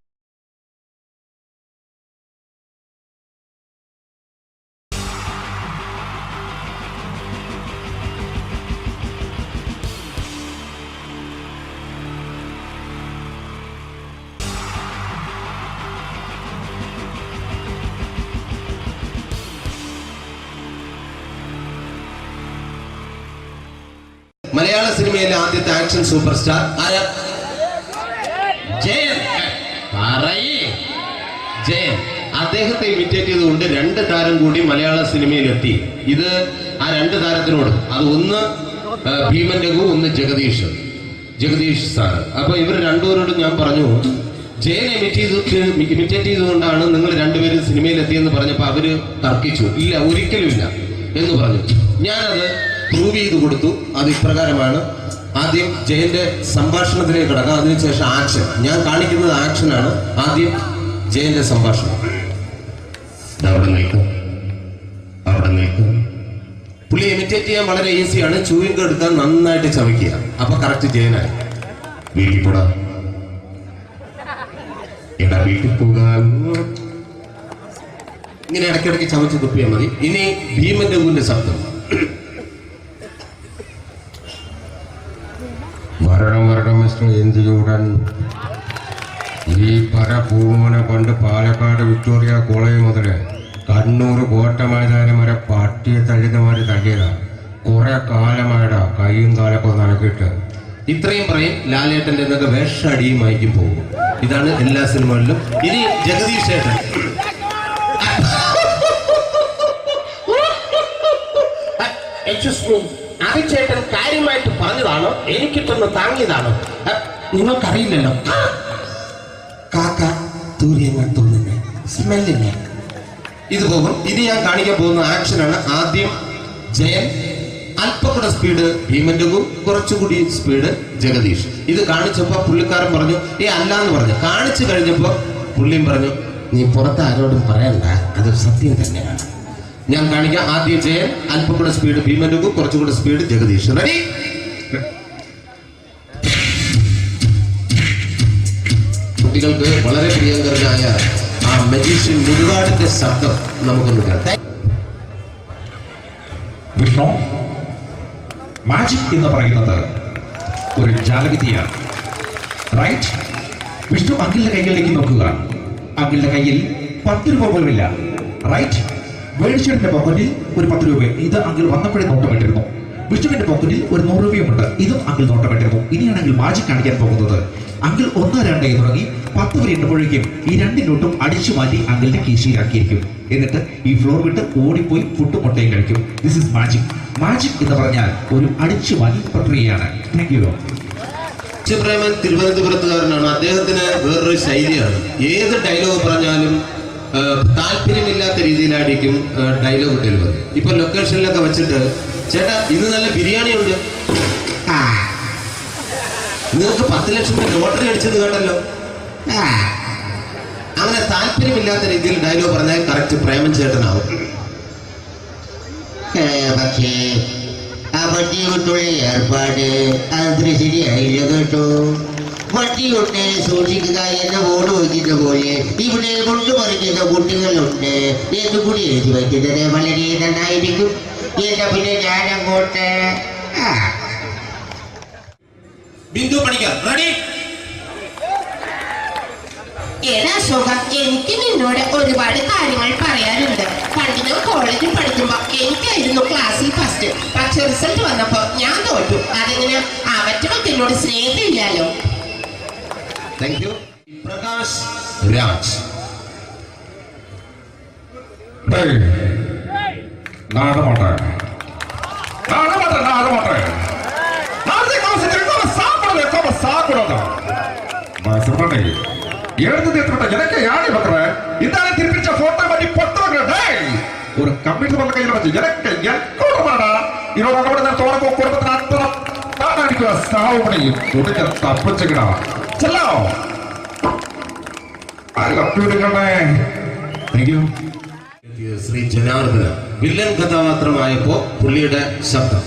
മലയാള സിനിമയിലെ ആദ്യത്തെ ആക്ഷൻ സൂപ്പർ സ്റ്റാർ ആരാ? ജയൻ. ജയൻ. അദ്ദേഹത്തെ ഇമിറ്റേറ്റ് ചെയ്തുകൊണ്ട് 2 താരം കൂടി മലയാള സിനിമയിലെത്തി. ഇത് ആ 2 താരത്തിനോട്, അത് ഒന്ന് ഭീമൻ രഘു, ഒന്ന് ജഗദീഷ് സാറ്. അപ്പൊ ഇവർ രണ്ടുപേരോടും ഞാൻ പറഞ്ഞു, ജയനെ ഇമിറ്റേറ്റ് ചെയ്തുകൊണ്ടാണ് നിങ്ങൾ രണ്ടുപേരും സിനിമയിലെത്തിയെന്ന് പറഞ്ഞപ്പോൾ അവര് തർക്കിച്ചു. ഇല്ല, ഒരിക്കലും ഇല്ല എന്ന് പറഞ്ഞു. ഞാനത് പ്രൂവ് ചെയ്ത് കൊടുത്തു. അത് ഇപ്രകാരമാണ്. ആദ്യം ജയന്റെ സംഭാഷണത്തിലേക്ക് കിടക്കാം, അതിനുശേഷം ആക്ഷൻ. ഞാൻ കാണിക്കുന്നത് ആക്ഷനാണ്. ആദ്യം ജയന്റെ സംഭാഷണം. അവിടെ നിൽക്കും. പുള്ളി ഇമിറ്റേറ്റ് ചെയ്യാൻ വളരെ ഈസിയാണ്. ചൂയിങ് എടുക്കാൻ നന്നായിട്ട് ചവയ്ക്കുക. അപ്പൊ കറക്റ്റ് ജയനായി. വീട്ടിൽ പോടാ, എടാ വീട്ടിൽ പോകാൻ. ഇങ്ങനെ ഇടയ്ക്കിടയ്ക്ക് ചവച്ച് തുപ്പിയാൽ മതി. ഇനി ഭീമൻ രഘുവിന്റെ ശബ്ദം. വരണം മിസ്റ്റർ എന്ത് ചൂടൻ. ഈ പൂമോനെ കൊണ്ട് പാലക്കാട് വിക്ടോറിയ കോളേജ് മുതല് കണ്ണൂർ കോട്ട മൈതാനം വരെ പട്ടിയെ തള്ളിയമാര് തള്ളിയതാ. കുറെ കാലമായടാ കൈയും കാലൊക്കെ നനക്കിട്ട്. ഇത്രയും പറയും. ലാലേട്ടന്റെ എന്നൊക്കെ വേഷടിയുമായിരിക്കും പോകും. ഇതാണ് എല്ലാ സിനിമകളിലും. ഇനി ജഗദീഷ് ഏട്ടൻ. ചേട്ടൻ കാര്യമായിട്ട് പറഞ്ഞതാണോ എനിക്കിട്ടൊന്ന് താങ്ങിയതാണോ? നിങ്ങൾക്കറിയില്ലല്ലോ. കാക്ക തൂര്യങ്ങൾ തോന്നുന്നേ, സ്മെല്ലില്ലേ? ഇത് പോകും. ഇത് ഞാൻ കാണിക്കാൻ പോകുന്ന ആക്ഷനാണ്. ആദ്യം ജയൻ, അല്പം കൂടെ സ്പീഡ് ഭീമൻ രഘു, കുറച്ചുകൂടി സ്പീഡ് ജഗദീഷ്. ഇത് കാണിച്ചപ്പോ പുള്ളിക്കാരൻ പറഞ്ഞു അല്ലാന്ന് പറഞ്ഞു. കാണിച്ചു കഴിഞ്ഞപ്പോ പുള്ളിയും പറഞ്ഞു നീ പുറത്ത് ആരോടും പറയണ്ട, അത് സത്യം തന്നെയാണ്. ഞാൻ കാണിക്കാം. ആദ്യം ജയൻ, അല്പം കൂടെ സ്പീഡ് ഭീമൻ രഘു, കുറച്ചുകൂടെ സ്പീഡ് ജഗദീഷ്. റെഡി? കുട്ടികൾക്ക് വളരെ പ്രിയങ്കരനായ ആ മജീഷ്യൻ മുരുകാടിന്റെ ശബ്ദം നമുക്കൊന്ന് കേൾക്കാം. വിഷ്ണു, മാജിക് എന്ന് പറയുന്നത് ഒരു ജാലവിദ്യയാണ്. റൈറ്റ്? വിഷ്ണു അങ്കിളിന്റെ കൈകളിലേക്ക് നോക്കുക. അങ്കിളിന്റെ കയ്യിൽ 10 രൂപ പോലുമില്ല. റൈറ്റ്? വേണിച്ചേട്ടന്റെ പോക്കറ്റിൽ ഒരു 10 രൂപ. ഇത് അങ്കിൾ വന്നപ്പോഴേ നോട്ടമിട്ടിരുന്നു. വിഷ്ണുവിന്റെ പോക്കറ്റിൽ ഒരു 100 രൂപയുമുണ്ട്. ഇതും അങ്കിൾ നോട്ടമിട്ടിരുന്നു. ഇനിയാണെങ്കിൽ മാജിക് കാണിക്കാൻ പോകുന്നത്. അങ്കിൾ 1, 2 തുടങ്ങി 10 വരെ എണ്ണുമ്പോഴേക്കും ഈ 2 നോട്ടും അടിച്ചു മാറ്റി അങ്കിളിന്റെ കീശയിലാക്കിയിരിക്കും. എന്നിട്ട് ഈ ഫ്ലോർ വിട്ട് ഓടിപ്പോയി പുട്ടും മുട്ടയും കഴിക്കും. This is magic. മാജിക് എന്ന് പറഞ്ഞാൽ ഒരു അടിച്ചു മാറ്റി പ്രക്രിയയാണ്. Thank you. പ്രേമൻ തിരുവനന്തപുരത്തുകാരനാണ്. അദ്ദേഹത്തിന് വേറൊരു ശൈലിയാണ്. ഏത് ഡയലോഗ് പറഞ്ഞാലും താല്പര്യമില്ലാത്ത രീതിയിലായിരിക്കും ഡയലോഗ് ഡെലിവറി. ഇപ്പൊ ലൊക്കേഷനിലൊക്കെ വെച്ചിട്ട് ചേട്ടാ ഇന്ന് നല്ല ബിരിയാണി ഉണ്ട്, നിങ്ങൾക്ക് 10 ലക്ഷം ലോട്ടറി അടിച്ചത് കേട്ടല്ലോ. അങ്ങനെ താല്പര്യമില്ലാത്ത രീതിയിൽ ഡയലോഗ് പറഞ്ഞാൽ കറക്റ്റ് പ്രേമൻ ചേട്ടനാവും. പക്ഷേ ആ വണ്ടി കൊണ്ടുള്ള ഏർപ്പാട് അത്ര ശരിയായില്ല കേട്ടോ. വണ്ടി കൊണ്ട് സൂക്ഷിക്കുക എന്ന ബോർഡ് വയ്ക്കുന്ന പോലെ ഇവിടെ കൊണ്ടുമറിക്കുന്ന കുട്ടികളുണ്ട് എന്ന് കൂടി എഴുതി വയ്ക്കുന്നത് വളരെ നന്നായിരിക്കും. എന്നാ പിന്നെ ഞാൻ അങ്ങോട്ട് ബിന്ദു പണിക്കർ. റെഡി? ഏതാ അശോക, എനിക്ക് നിന്നോട് ഒരുപാട് കാര്യങ്ങൾ പറയാനുണ്ട്. പണ്ട് ഞാൻ കോളേജിൽ പഠിക്കുമ്പോ എനിക്കായിരുന്നു ക്ലാസ്സിൽ ഫസ്റ്റ്. പക്ഷെ റിസൾട്ട് വന്നപ്പോ ഞാൻ തോറ്റു. അതെങ്ങനെ അവറ്റൊക്കെ എന്നോട് സ്നേഹമില്ലല്ലോ. Thank you. പ്രകാശ് രാജ്. ஒரு கம்ப்யூட்டர் பண்ண கையில் வச்சு எனக்கு என்கூடமாடா இதோட கூட தோட குடும்பത്തിന് അത്ര സാവ് പണിയും തുടങ്ങി തപ്പിച്ചിക്കടാ ചെല്ലോ. ശ്രീ ജനാർദ്ദന വില്ലൻ കഥാപാത്രമായപ്പോ പുള്ളിയുടെ ശബ്ദം.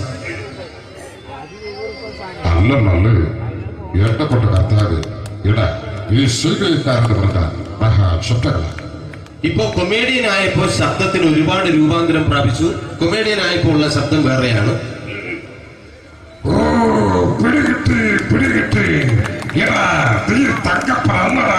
നല്ല നല്ല ഏട്ടപ്പെട്ട കർത്താവ് ഇടാ ഈ സ്വീകരിക്കാരെന്ന് പറഞ്ഞാൽ മഹാശബ്ദങ്ങള. ഇപ്പോ കൊമേഡിയൻ ആയപ്പോ ശബ്ദത്തിന് ഒരുപാട് രൂപാന്തരം പ്രാപിച്ചു. കൊമേഡിയൻ ആയപ്പോ ഉള്ള ശബ്ദം വേറെയാണ്. ഓ പിടികിട്ടി പിടികിട്ടി എടാ തീ തങ്കപ്പറന്നടാ.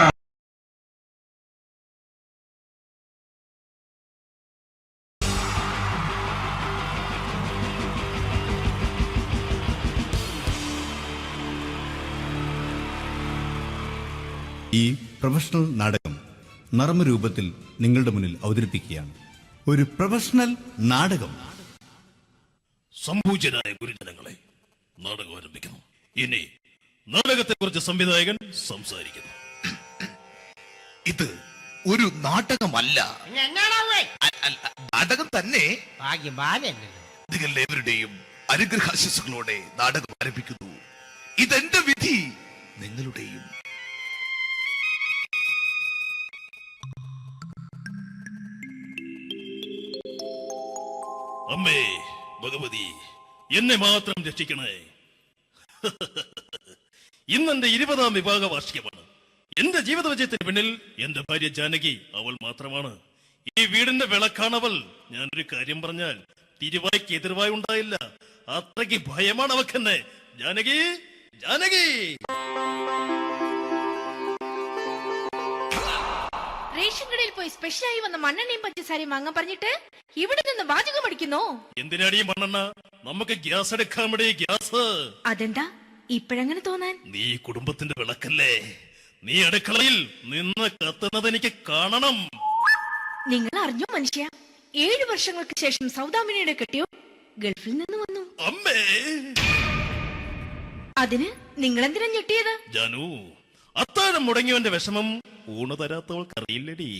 ഈ പ്രൊഫഷണൽ നാടകം നർമ്മരൂപത്തിൽ നിങ്ങളുടെ മുന്നിൽ അവതരിപ്പിക്കുകയാണ്. ഒരു പ്രൊഫഷണൽ നാടകം. സംപൂജ്യരായ ഗുരുജനങ്ങളെ, നാടകം ആരംഭിക്കുന്നു. ഇനി നാടകത്തെക്കുറിച്ച് സംവിധായകൻ സംസാരിക്കുന്നു. ഇത് ഒരു നാടകമല്ല, നാടകം തന്നെ. നിങ്ങളെവരുടെയും അനുഗ്രഹാശിസുകളോടെ നാടകം ആരംഭിക്കുന്നു. ഇതെന്റെ വിധി, നിങ്ങളുടെയും. അമ്മേ ഭഗവതി, എന്നെ മാത്രം രക്ഷിക്കണേ. ഇന്നെന്റെ 20ാം വിവാഹ വാർഷികമാണ്. എന്റെ ജീവിത വിജയത്തിന് പിന്നിൽ എന്റെ ഭാര്യ ജാനകി അവൾ മാത്രമാണ്. ഈ വീടിന്റെ വിളക്കാണവൾ. ഞാനൊരു കാര്യം പറഞ്ഞാൽ തിരുവായ്ക്ക് എതിർവായി ഉണ്ടായില്ല. അത്രയ്ക്ക് ഭയമാണ് അവക്കെന്നെ. ജാനകി, ജാനകി. റേഷൻ കടയിൽ പോയി സ്പെഷ്യലായി വന്ന മണ്ണെണ്ണയും പഞ്ചസാരയും വാങ്ങാൻ പറഞ്ഞിട്ട് ഇവിടെ നിന്ന് വാചകം അടിക്കുന്നോ? എന്തിനാടി മണ്ണെണ്ണ? നമുക്ക് ഗ്യാസ് എടുക്കാൻ വേണ്ടി ഗ്യാസ്. അതെന്താ ഇപ്പോഴങ്ങനെ തോന്നാൻ? നീ കുടുംബത്തിന്റെ വിളക്കല്ലേ. നീ അടുക്കളയിൽ നിന്ന് കത്തുന്നത് എനിക്ക് കാണണം. നിങ്ങൾ അറിഞ്ഞോ മനുഷ്യ, 7 വർഷങ്ങൾക്ക് ശേഷം സൗദാമിനിയുടെ കെട്ടിയോ ഗൾഫിൽ നിന്ന് വന്നു. അമ്മേ, അതിന് നിങ്ങൾ എന്തിനാ ഞെട്ടിയത്? ജാനു, അത്താഴം മുടങ്ങിയവന്റെ വിഷമം ഊണ് തരാത്തവൾക്കറിയില്ലടി.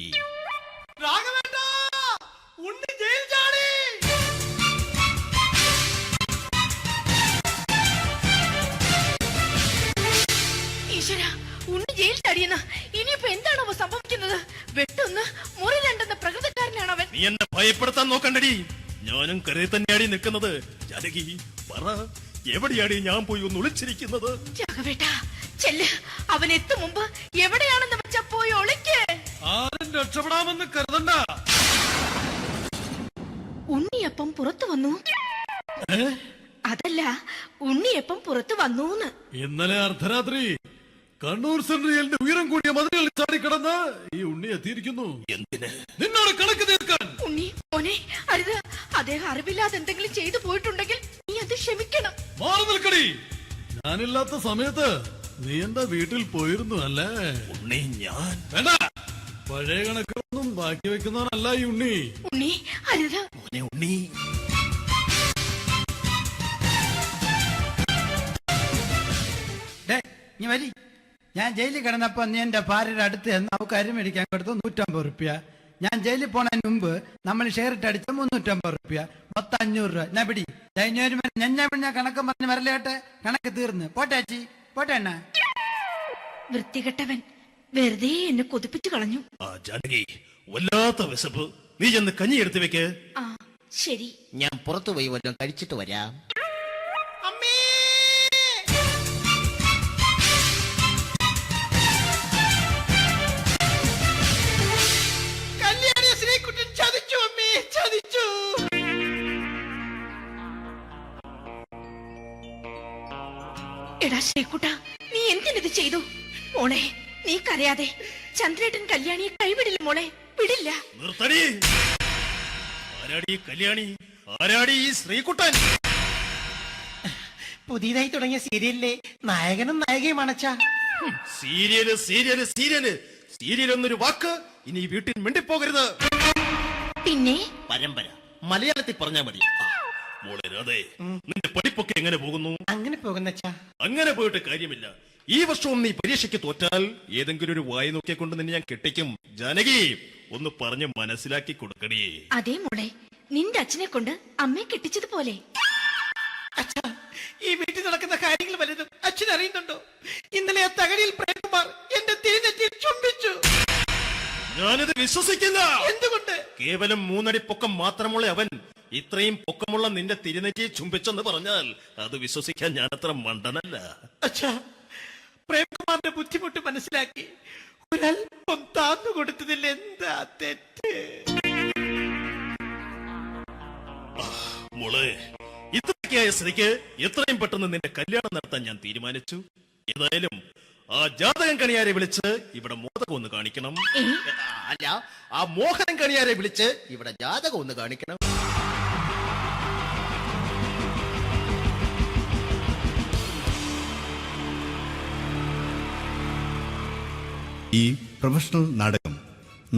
ഈശ്വരാ, ഉണ്ണി ജയിൽ ചാടിയെന്ന. ഇനിയിപ്പോ എന്താണോ സംഭവിക്കുന്നത്? വെട്ടൊന്ന് മുറി രണ്ടെന്ന പ്രകൃതക്കാരനാണ് അവൻ. നീ എന്നെ ഭയപ്പെടുത്താൻ നോക്കണ്ടടി. ഞാനും കരയിൽ തന്നെയാടി നിൽക്കുന്നത്. ജാനകി, പറ, എവിടെയാടി ഞാൻ പോയി ഒന്ന് ഒളിച്ചിരിക്കുന്നത്? രാഘവേട്ടാ, ചെല്ല്. അവൻ എത്തും മുമ്പ് എവിടെയാണെന്ന് വെച്ചാ പോയി ഒളിക്ക്. ആരും രക്ഷപ്പെടാമെന്ന് കരുതണ്ട. ഉണ്ണിയപ്പം പുറത്തു വന്നു. അതല്ല, ഉണ്ണിയപ്പം പുറത്തു വന്നൂന്ന്. ഇന്നലെ അർദ്ധരാത്രി കണ്ണൂർ സെൻട്രലിന്റെ ഉയരം കൂടിയ മതിലുകളിൽ ചാടിക്കടന്ന് ഈ ഉണ്ണി എത്തിയിരിക്കുന്നു. എന്തിന്? നിന്നോട് കണക്ക് തീർക്കാൻ. ഉണ്ണി മോനെ, അരുത്. അദ്ദേഹം അറിവില്ലാതെ എന്തെങ്കിലും ചെയ്തു പോയിട്ടുണ്ടെങ്കിൽ നീ അത് ക്ഷമിക്കണം. മാറി നിൽക്കടി. ഞാനില്ലാത്ത സമയത്ത് നീ എന്റെ വീട്ടിൽ പോയിരുന്നു അല്ലേ? ഉണ്ണി, ഞാൻ വേണ്ട. പഴയ കണക്കൊന്നും ബാക്കി വെക്കുന്നവനല്ല ഈ ഉണ്ണി. ഉണ്ണി, അരുത്. ഉണ്ണി, നീ വരി. ഞാൻ ജയിലിൽ കിടന്നപ്പോ നീ എന്റെ ഭാര്യയുടെ അടുത്ത് എന്ന് അവൾക്ക് അരി മേടിക്കാൻ കൊടുത്തു 150 റുപ്യ. ഞാൻ ജയിലിൽ പോണതിന് മുമ്പ് നമ്മൾ ഷെയർ ഇട്ട് അടിച്ച 350 റുപ്യ, മൊത്തം 500 രൂപ. ഞാൻ പിടി. ഞാൻ കണക്ക് പറഞ്ഞ് വരലേട്ടെ. കണക്ക് തീർന്ന്. പോട്ടെ അച്ചി, പോട്ടെ അണ്ണ. വൃത്തികെട്ടവൻ വെറുതെ എന്നെ കൊതിപ്പിച്ചു കളഞ്ഞു. ആ ജാനകി, വല്ലാത്ത വിശപ്പ്. നീ ചെന്ന് കഞ്ഞി എടുത്തു വെക്ക്. ആ ശരി. ഞാൻ പുറത്തു പോയി വല്ലതും കഴിച്ചിട്ട് വരാം. എടാ ശ്രീകുട്ട, നീ എന്തിനത് ചെയ്തു? മോളെ, നീ കരയാതെ. ചന്ദ്രേട്ടൻ കല്യാണിയെ കൈവിടില്ല മോളെ, വിടില്ല. നിർത്തടി. ആരാടി കല്യാണി? ആരാടി ഈ ശ്രീകുട്ടൻ? പുതിയതായി തുടങ്ങിയ സീരിയലിലെ നായകനും നായികയും അണച്ച. സീരിയല് സീരിയല് സീരിയല് സീരിയൽ എന്നൊരു വാക്ക് ഇനി വീട്ടിൽ മിണ്ടിപ്പോകരുത്. പിന്നെ പരമ്പര മലയാളത്തിൽ പറഞ്ഞാൽ മതി. മോളെ രാധേ, നിന്റെ പഠിപ്പൊക്കെ എങ്ങനെ പോകുന്നു? അങ്ങനെ പോകുന്ന അങ്ങനെ പോയിട്ട് കാര്യമില്ല. ഈ വർഷവും നീ പരീക്ഷയ്ക്ക് തോറ്റാൽ ഏതെങ്കിലും ഒരു വായി നോക്കിക്കൊണ്ട് നിന്നെ ഞാൻ കെട്ടിക്കും. ജാനകി, ഒന്ന് പറഞ്ഞ് മനസ്സിലാക്കി കൊടുക്കണേ. അതേ മോളെ, നിന്റെ അച്ഛനെ കൊണ്ട് അമ്മയെ കെട്ടിച്ചതുപോലെ. ഈ വീട്ടിൽ നടക്കുന്ന കാര്യങ്ങൾ വലുതും അച്ഛൻ അറിയുന്നുണ്ടോ? ഇന്നലെ ആ തകഴിയിൽ പ്രേംകുമാർ എന്റെ തിരുനെറ്റിയിൽ ചുംബിച്ചു. ഞാനിത് വിശ്വസിക്കില്ല. എന്തുകൊണ്ട്? കേവലം 3 അടി പൊക്കം മാത്രമുള്ള അവൻ ഇത്രയും പൊക്കമുള്ള നിന്റെ തിരുനെറ്റിയെ ചുംബിച്ചെന്ന് പറഞ്ഞാൽ അത് വിശ്വസിക്കാൻ ഞാൻ അത്ര മണ്ടനല്ല. അച്ഛാ, പ്രേംകുമാറിന്റെ ബുദ്ധിമുട്ട് മനസ്സിലാക്കി ഒരല്പം താന്നു കൊടുത്തതിൽ എന്താ തെറ്റ്? മോളെ, ഇത്രയ്ക്കായ സ്ഥിതിക്ക് എത്രയും പെട്ടെന്ന് നിന്റെ കല്യാണം നടത്താൻ ഞാൻ തീരുമാനിച്ചു. ഏതായാലും ആ ജാതകം കണിയാരെ വിളിച്ച് ഇവിടെ മോദകം ഒന്ന് കാണിക്കണം. അല്ല, ആ മോഹനം കണിയാരെ വിളിച്ച് ഇവിടെ ജാതകം ഒന്ന് കാണിക്കണം. ഈ പ്രൊഫഷണൽ നാടകം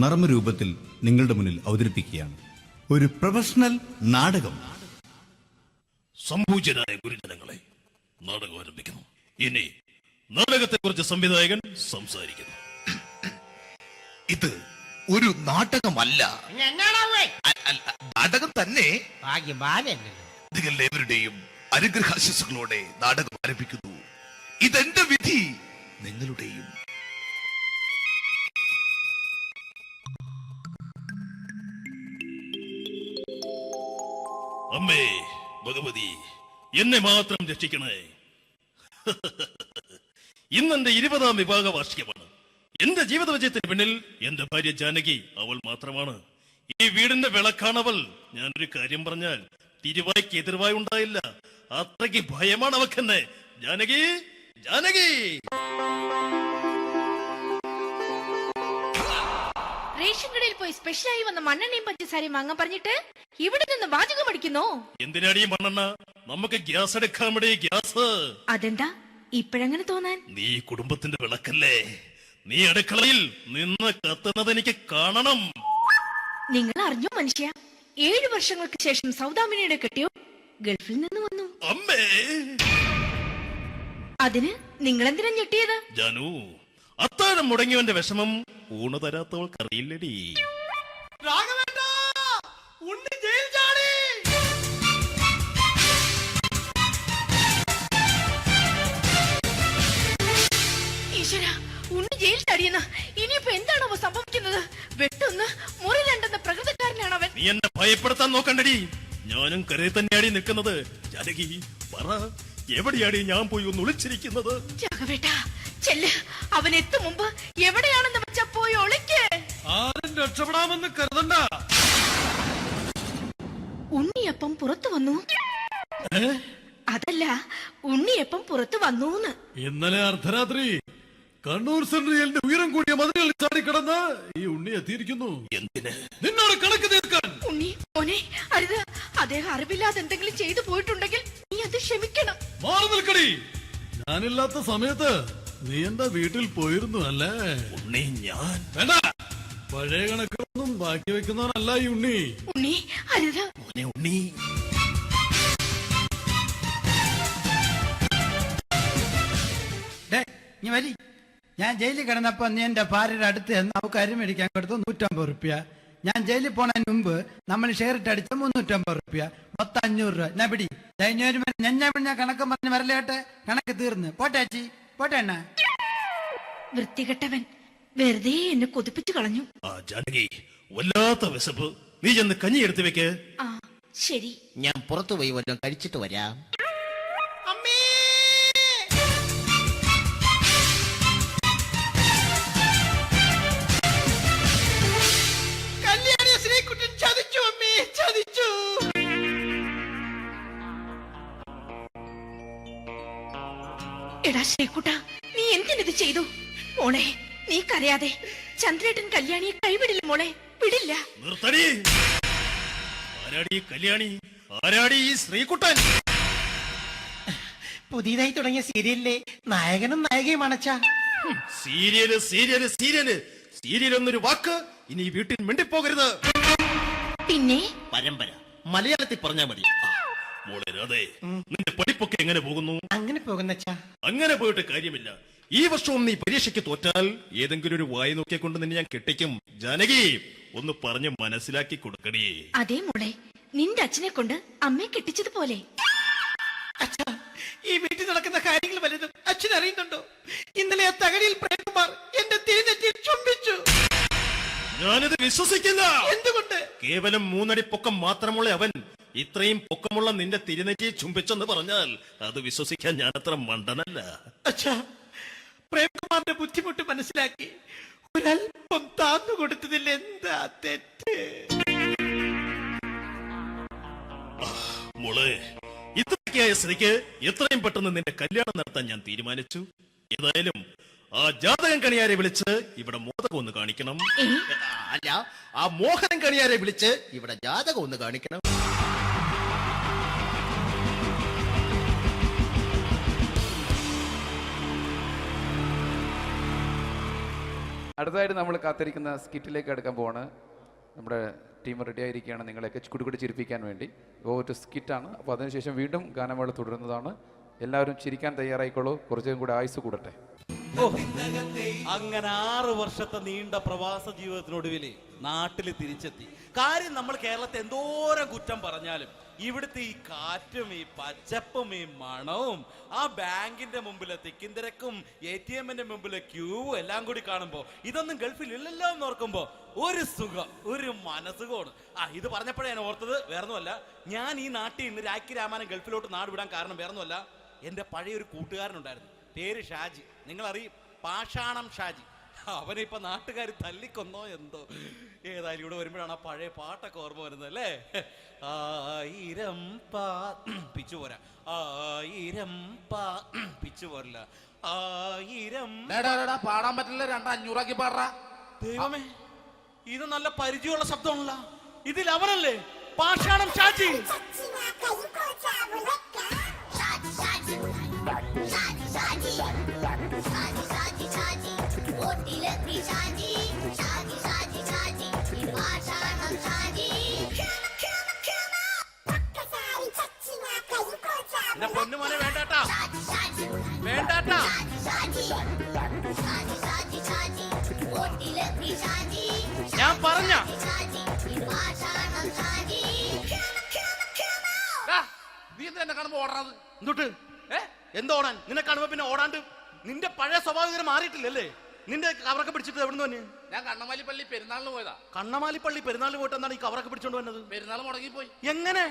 നർമ്മരൂപത്തിൽ നിങ്ങളുടെ മുന്നിൽ അവതരിപ്പിക്കുകയാണ്. ഒരു പ്രൊഫഷണൽ നാടകം. സംപൂജ്യരായ ഗുരുജനങ്ങളെ, നാടകം ആരംഭിക്കുന്നു. ഇനി നാടകത്തെക്കുറിച്ച് സംവിധായകൻ സംസാരിക്കുന്നു. ഇത് ഒരു നാടകമല്ല, നാടകം തന്നെ. നിങ്ങളെവരുടെയും അനുഗ്രഹാശിസുകളോടെ നാടകം ആരംഭിക്കുന്നു. ഇതെന്റെ വിധി, നിങ്ങളുടെയും. അമ്മേ ഭഗവതി, എന്നെ മാത്രം രക്ഷിക്കണേ. ഇന്നെന്റെ 20ാം വിവാഹ വാർഷികമാണ്. എന്റെ ജീവിത വിജയത്തിന് പിന്നിൽ എന്റെ ഭാര്യ ജാനകി അവൾ മാത്രമാണ്. ഈ വീടിന്റെ വിളക്കാണവൾ. ഞാനൊരു കാര്യം പറഞ്ഞാൽ തിരുവായ്ക്ക് എതിർവായി ഉണ്ടായില്ല. അത്രയ്ക്ക് ഭയമാണ് അവക്കെന്നെ. ജാനകി, ജാനകി. റേഷൻ കടയിൽ പോയി സ്പെഷ്യലായി വന്ന മണ്ണെണ്ണയും പഞ്ചസാരയും വാങ്ങാൻ പറഞ്ഞിട്ട് ഇവിടെ നിന്ന് വാചകം അടിക്കുന്നോ? എന്തിനാടി മണ്ണെണ്ണ? നമുക്ക് ഗ്യാസ് എടുക്കാൻ വേണ്ടി ഗ്യാസ്. അതെന്താ ഇപ്പോഴങ്ങനെ തോന്നാൻ? നീ കുടുംബത്തിന്റെ വിളക്കല്ലേ. നീ അടുക്കളയിൽ നിന്ന് കത്തുന്നത് എനിക്ക് കാണണം. നിങ്ങൾ അറിഞ്ഞോ മനുഷ്യ, 7 വർഷങ്ങൾക്ക് ശേഷം സൗദാമിനിയുടെ കെട്ടിയോ ഗൾഫിൽ നിന്ന് വന്നു. അമ്മേ, അതിന് നിങ്ങൾ എന്തിനാ ഞെട്ടിയത്? ജാനു, അത്താഴം മുടങ്ങിയവന്റെ വിഷമം ഊണ് തരാത്തവൾക്കറിയില്ലടി. ഈശ്വരാ, ഉണ്ണി ജയിൽ ചാടിയെന്ന്. ഇനിയിപ്പോ എന്താണോ സംഭവിക്കുന്നത്? വെട്ടൊന്ന് മുറി രണ്ടെന്ന പ്രകൃതക്കാരനാണ് അവൻ. നീ എന്നെ ഭയപ്പെടുത്താൻ നോക്കണ്ടടി. ഞാനും കരയിൽ തന്നെയാടി നിൽക്കുന്നത്. ജാനകി, പറ, എവിടെയാടി ഞാൻ പോയി ഒന്ന് ഒളിച്ചിരിക്കുന്നത്? രാഘവേട്ടാ, ചെല്ല്. അവൻ എത്തും മുമ്പ് എവിടെയാണെന്ന് വെച്ചാ പോയി ഒളിക്ക്. ആരും രക്ഷപ്പെടാമെന്ന് കരുതണ്ട. ഉണ്ണിയപ്പം പുറത്തു വന്നു. അതല്ല, ഉണ്ണിയപ്പം പുറത്തു വന്നൂന്ന്. ഇന്നലെ അർദ്ധരാത്രി കണ്ണൂർ സെൻട്രലിന്റെ ഉയരം കൂടിയ മതിലുകളിൽ ചാടിക്കിടന്ന് ഈ ഉണ്ണി എത്തിയിരിക്കുന്നു. എന്തിന്? നിന്നോട് കണക്ക് തീർക്കാൻ. ഉണ്ണി മോനെ, അരുത്. അദ്ദേഹം അറിവില്ലാതെ എന്തെങ്കിലും ചെയ്തു പോയിട്ടുണ്ടെങ്കിൽ നീ അത് ക്ഷമിക്കണം. മാറി നിൽക്കടി. ഞാനില്ലാത്ത സമയത്ത് നീ എന്റെ വീട്ടിൽ പോയിരുന്നു അല്ലേ? ഉണ്ണി, ഞാൻ വേണ്ട. പഴയ കണക്കൊന്നും ബാക്കി വെക്കുന്നവനല്ല ഈ ഉണ്ണി. ഉണ്ണി, അരുത്. ഉണ്ണി, നീ വരി. ഞാൻ ജയിലിൽ കിടന്നപ്പോ നീ എന്റെ ഭാര്യയുടെ അടുത്ത് നമുക്ക് അരി മേടിക്കാൻ കൊടുത്തു 150 റുപ്യ. ഞാൻ ജയിലിൽ പോണതിന് മുമ്പ് നമ്മൾ ഷെയർ ഇട്ട് അടിച്ച 350 റുപ്യ, മൊത്തം 500 രൂപ. ഞാൻ പിടി. ഞാൻ കണക്ക് പറഞ്ഞ് വരലേട്ടെ. കണക്ക് തീർന്ന്. പോട്ടെ അച്ചി, പോട്ടെ അണ്ണ. വൃത്തികെട്ടവൻ വെറുതെ എന്നെ കൊതിപ്പിച്ചു കളഞ്ഞു. ആ ജാനകി, വല്ലാത്ത വിശപ്പ്. നീ ചെന്ന് കഞ്ഞി എടുത്തു വെക്ക്. ആ ശരി. ഞാൻ പുറത്തു പോയി വല്ലതും കഴിച്ചിട്ട് വരാം. എടാ ശ്രീകുട്ട, നീ എന്തിനത് ചെയ്തു? മോളെ, നീ കരയാതെ. ചന്ദ്രേട്ടൻ കല്യാണിയെ കൈവിടില്ല മോളെ, വിടില്ല. നിർത്തടി. ആരാടി കല്യാണി? ആരാടി ഈ ശ്രീകുട്ടൻ? പുതിയതായി തുടങ്ങിയ സീരിയലിലെ നായകനും നായികയും അണച്ച. സീരിയല് സീരിയല് സീരിയല് സീരിയൽ എന്നൊരു വാക്ക് ഇനി വീട്ടിൽ മിണ്ടിപ്പോകരുത്. പിന്നെ പരമ്പര മലയാളത്തിൽ പറഞ്ഞാ മതി. മോളെ രാധേ, നിന്റെ പഠിപ്പൊക്കെ എങ്ങനെ പോകുന്നു? അങ്ങനെ പോകുന്ന. അങ്ങനെ പോയിട്ട് കാര്യമില്ല. ഈ വർഷവും നീ പരീക്ഷയ്ക്ക് തോറ്റാൽ ഏതെങ്കിലും ഒരു വായി നോക്കിക്കൊണ്ട് നിന്നെ ഞാൻ കെട്ടിക്കും. ജാനകി, ഒന്ന് പറഞ്ഞ് മനസ്സിലാക്കി കൊടുക്കണേ. അതേ മോളെ, നിന്റെ അച്ഛനെ കൊണ്ട് അമ്മയെ കെട്ടിച്ചതുപോലെ. ഈ വീട്ടിൽ നടക്കുന്ന കാര്യങ്ങൾ വലുതും അച്ഛൻ അറിയുന്നുണ്ടോ? ഇന്നലെ ആ തകഴിയിൽ പ്രേംകുമാർ എന്റെ തിരുനെറ്റിയിൽ ചുംബിച്ചു. ഞാനിത് വിശ്വസിക്കില്ല. എന്തുകൊണ്ട്? കേവലം 3 അടി പൊക്കം മാത്രമുള്ള അവൻ ഇത്രയും പൊക്കമുള്ള നിന്റെ തിരുനെറ്റിയെ ചുംബിച്ചെന്ന് പറഞ്ഞാൽ അത് വിശ്വസിക്കാൻ ഞാൻ അത്ര മണ്ടനല്ല. അച്ഛാ, പ്രേംകുമാറിന്റെ ബുദ്ധിമുട്ട് മനസ്സിലാക്കി ഒരല്പം താന്നു കൊടുത്തതിൽ എന്താ തെറ്റ്? മോളെ, ഇത്രയ്ക്കായ സ്ഥിതിക്ക് എത്രയും പെട്ടെന്ന് നിന്റെ കല്യാണം നടത്താൻ ഞാൻ തീരുമാനിച്ചു. ഏതായാലും ആ ജാതകം കണിയാരെ വിളിച്ച് ഇവിടെ മോദകം ഒന്ന് കാണിക്കണം. അല്ല, ആ മോഹനം കണിയാരെ വിളിച്ച് ഇവിടെ ജാതകം ഒന്ന് കാണിക്കണം. അടുത്തതായിട്ട് നമ്മൾ കാത്തിരിക്കുന്ന സ്കിറ്റിലേക്ക് അടുക്കാൻ പോവാണ്. നമ്മുടെ ടീം റെഡി ആയിരിക്കുകയാണ് നിങ്ങളെയൊക്കെ കുടുകുടി ചിരിപ്പിക്കാൻ വേണ്ടി. ഒരു സ്കിറ്റാണ്. അപ്പോൾ അതിനുശേഷം വീണ്ടും ഗാനമേള തുടരുന്നതാണ്. എല്ലാവരും ചിരിക്കാൻ തയ്യാറായിക്കോളൂ. കുറച്ചും കൂടെ ആയുസ് കൂടട്ടെ. അങ്ങനെ 6 വർഷത്തെ നീണ്ട പ്രവാസ ജീവിതത്തിനൊടുവിൽ നാട്ടിൽ തിരിച്ചെത്തി. കാര്യം നമ്മൾ കേരളത്തെ എന്തോരം കുറ്റം പറഞ്ഞാലും ഇവിടുത്തെ ഈ കാറ്റും ഈ പച്ചപ്പും ഈ മണവും ആ ബാങ്കിന്റെ മുമ്പിലെ തിക്കും തിരക്കും ATM-ന്റെ മുമ്പിലെ ക്യൂവും എല്ലാം കൂടി കാണുമ്പോൾ ഇതൊന്നും ഗൾഫിൽ ഇല്ലല്ലോ എന്ന് ഓർക്കുമ്പോൾ ഒരു സുഖം, ഒരു മനസുഖമാണ്. ഇത് പറഞ്ഞപ്പോഴേ ഞാൻ ഓർത്തത് വേറൊന്നുമല്ല, ഞാൻ ഈ നാട്ടിൽ നിന്ന് രാഖി രാമാനം ഗൾഫിലോട്ട് നാട് വിടാൻ കാരണം വേറൊന്നുമല്ല, എൻ്റെ പഴയൊരു കൂട്ടുകാരനുണ്ടായിരുന്നു, പേര് ഷാജി. നിങ്ങളറിയും, പാഷാണം ഷാജി. അവനിപ്പോ നാട്ടുകാർ തല്ലിക്കൊന്നോ എന്തോ. ഏതായാലും ഇവിടെ വരുമ്പോഴാണ് ആ പഴയ പാട്ടൊക്കെ ഓർമ്മ വരുന്നത് അല്ലേ. 1000 പിച്ചു പോരാ, 1000 പിച്ചു പോരില്ല, 1000 പാടാൻ പറ്റില്ല, 200 പാടാ. ദൈവമേ, ഇത് നല്ല പരിചയമുള്ള ശബ്ദമാണല്ലോ. ഇതിൽ അവനല്ലേ പാഷാണം ഷാജി? എന്റെ പൊന്നുമോനെ വേണ്ടാട്ടാ, വേണ്ടാട്ടാ. ഞാൻ പറഞ്ഞ നീ എന്താ എന്നെ കാണുമ്പോ ഓടണത്? എന്തൊട്ട് എന്തോടാൻ? നിന്നെ കാണുമ്പോ പിന്നെ ഓടാണ്ട് നിന്റെ പഴയ സ്വഭാവം ഇങ്ങനെ മാറിയിട്ടില്ലല്ലേ? നിന്റെ കവറൊക്കെ പിടിച്ചിട്ട് എവിടുന്ന് തന്നെ? ഞാൻ കണ്ണമാലി പള്ളി പെരുന്നാളിന് പോയതാ. കണ്ണമാലി പള്ളി പെരുന്നാളിന് പോയിട്ട് എന്താണ് ഈ കവറൊക്കെ പിടിച്ചോണ്ട് വന്നത്? പെരുന്നാൾ മുടങ്ങിപ്പോയി. എങ്ങനെ?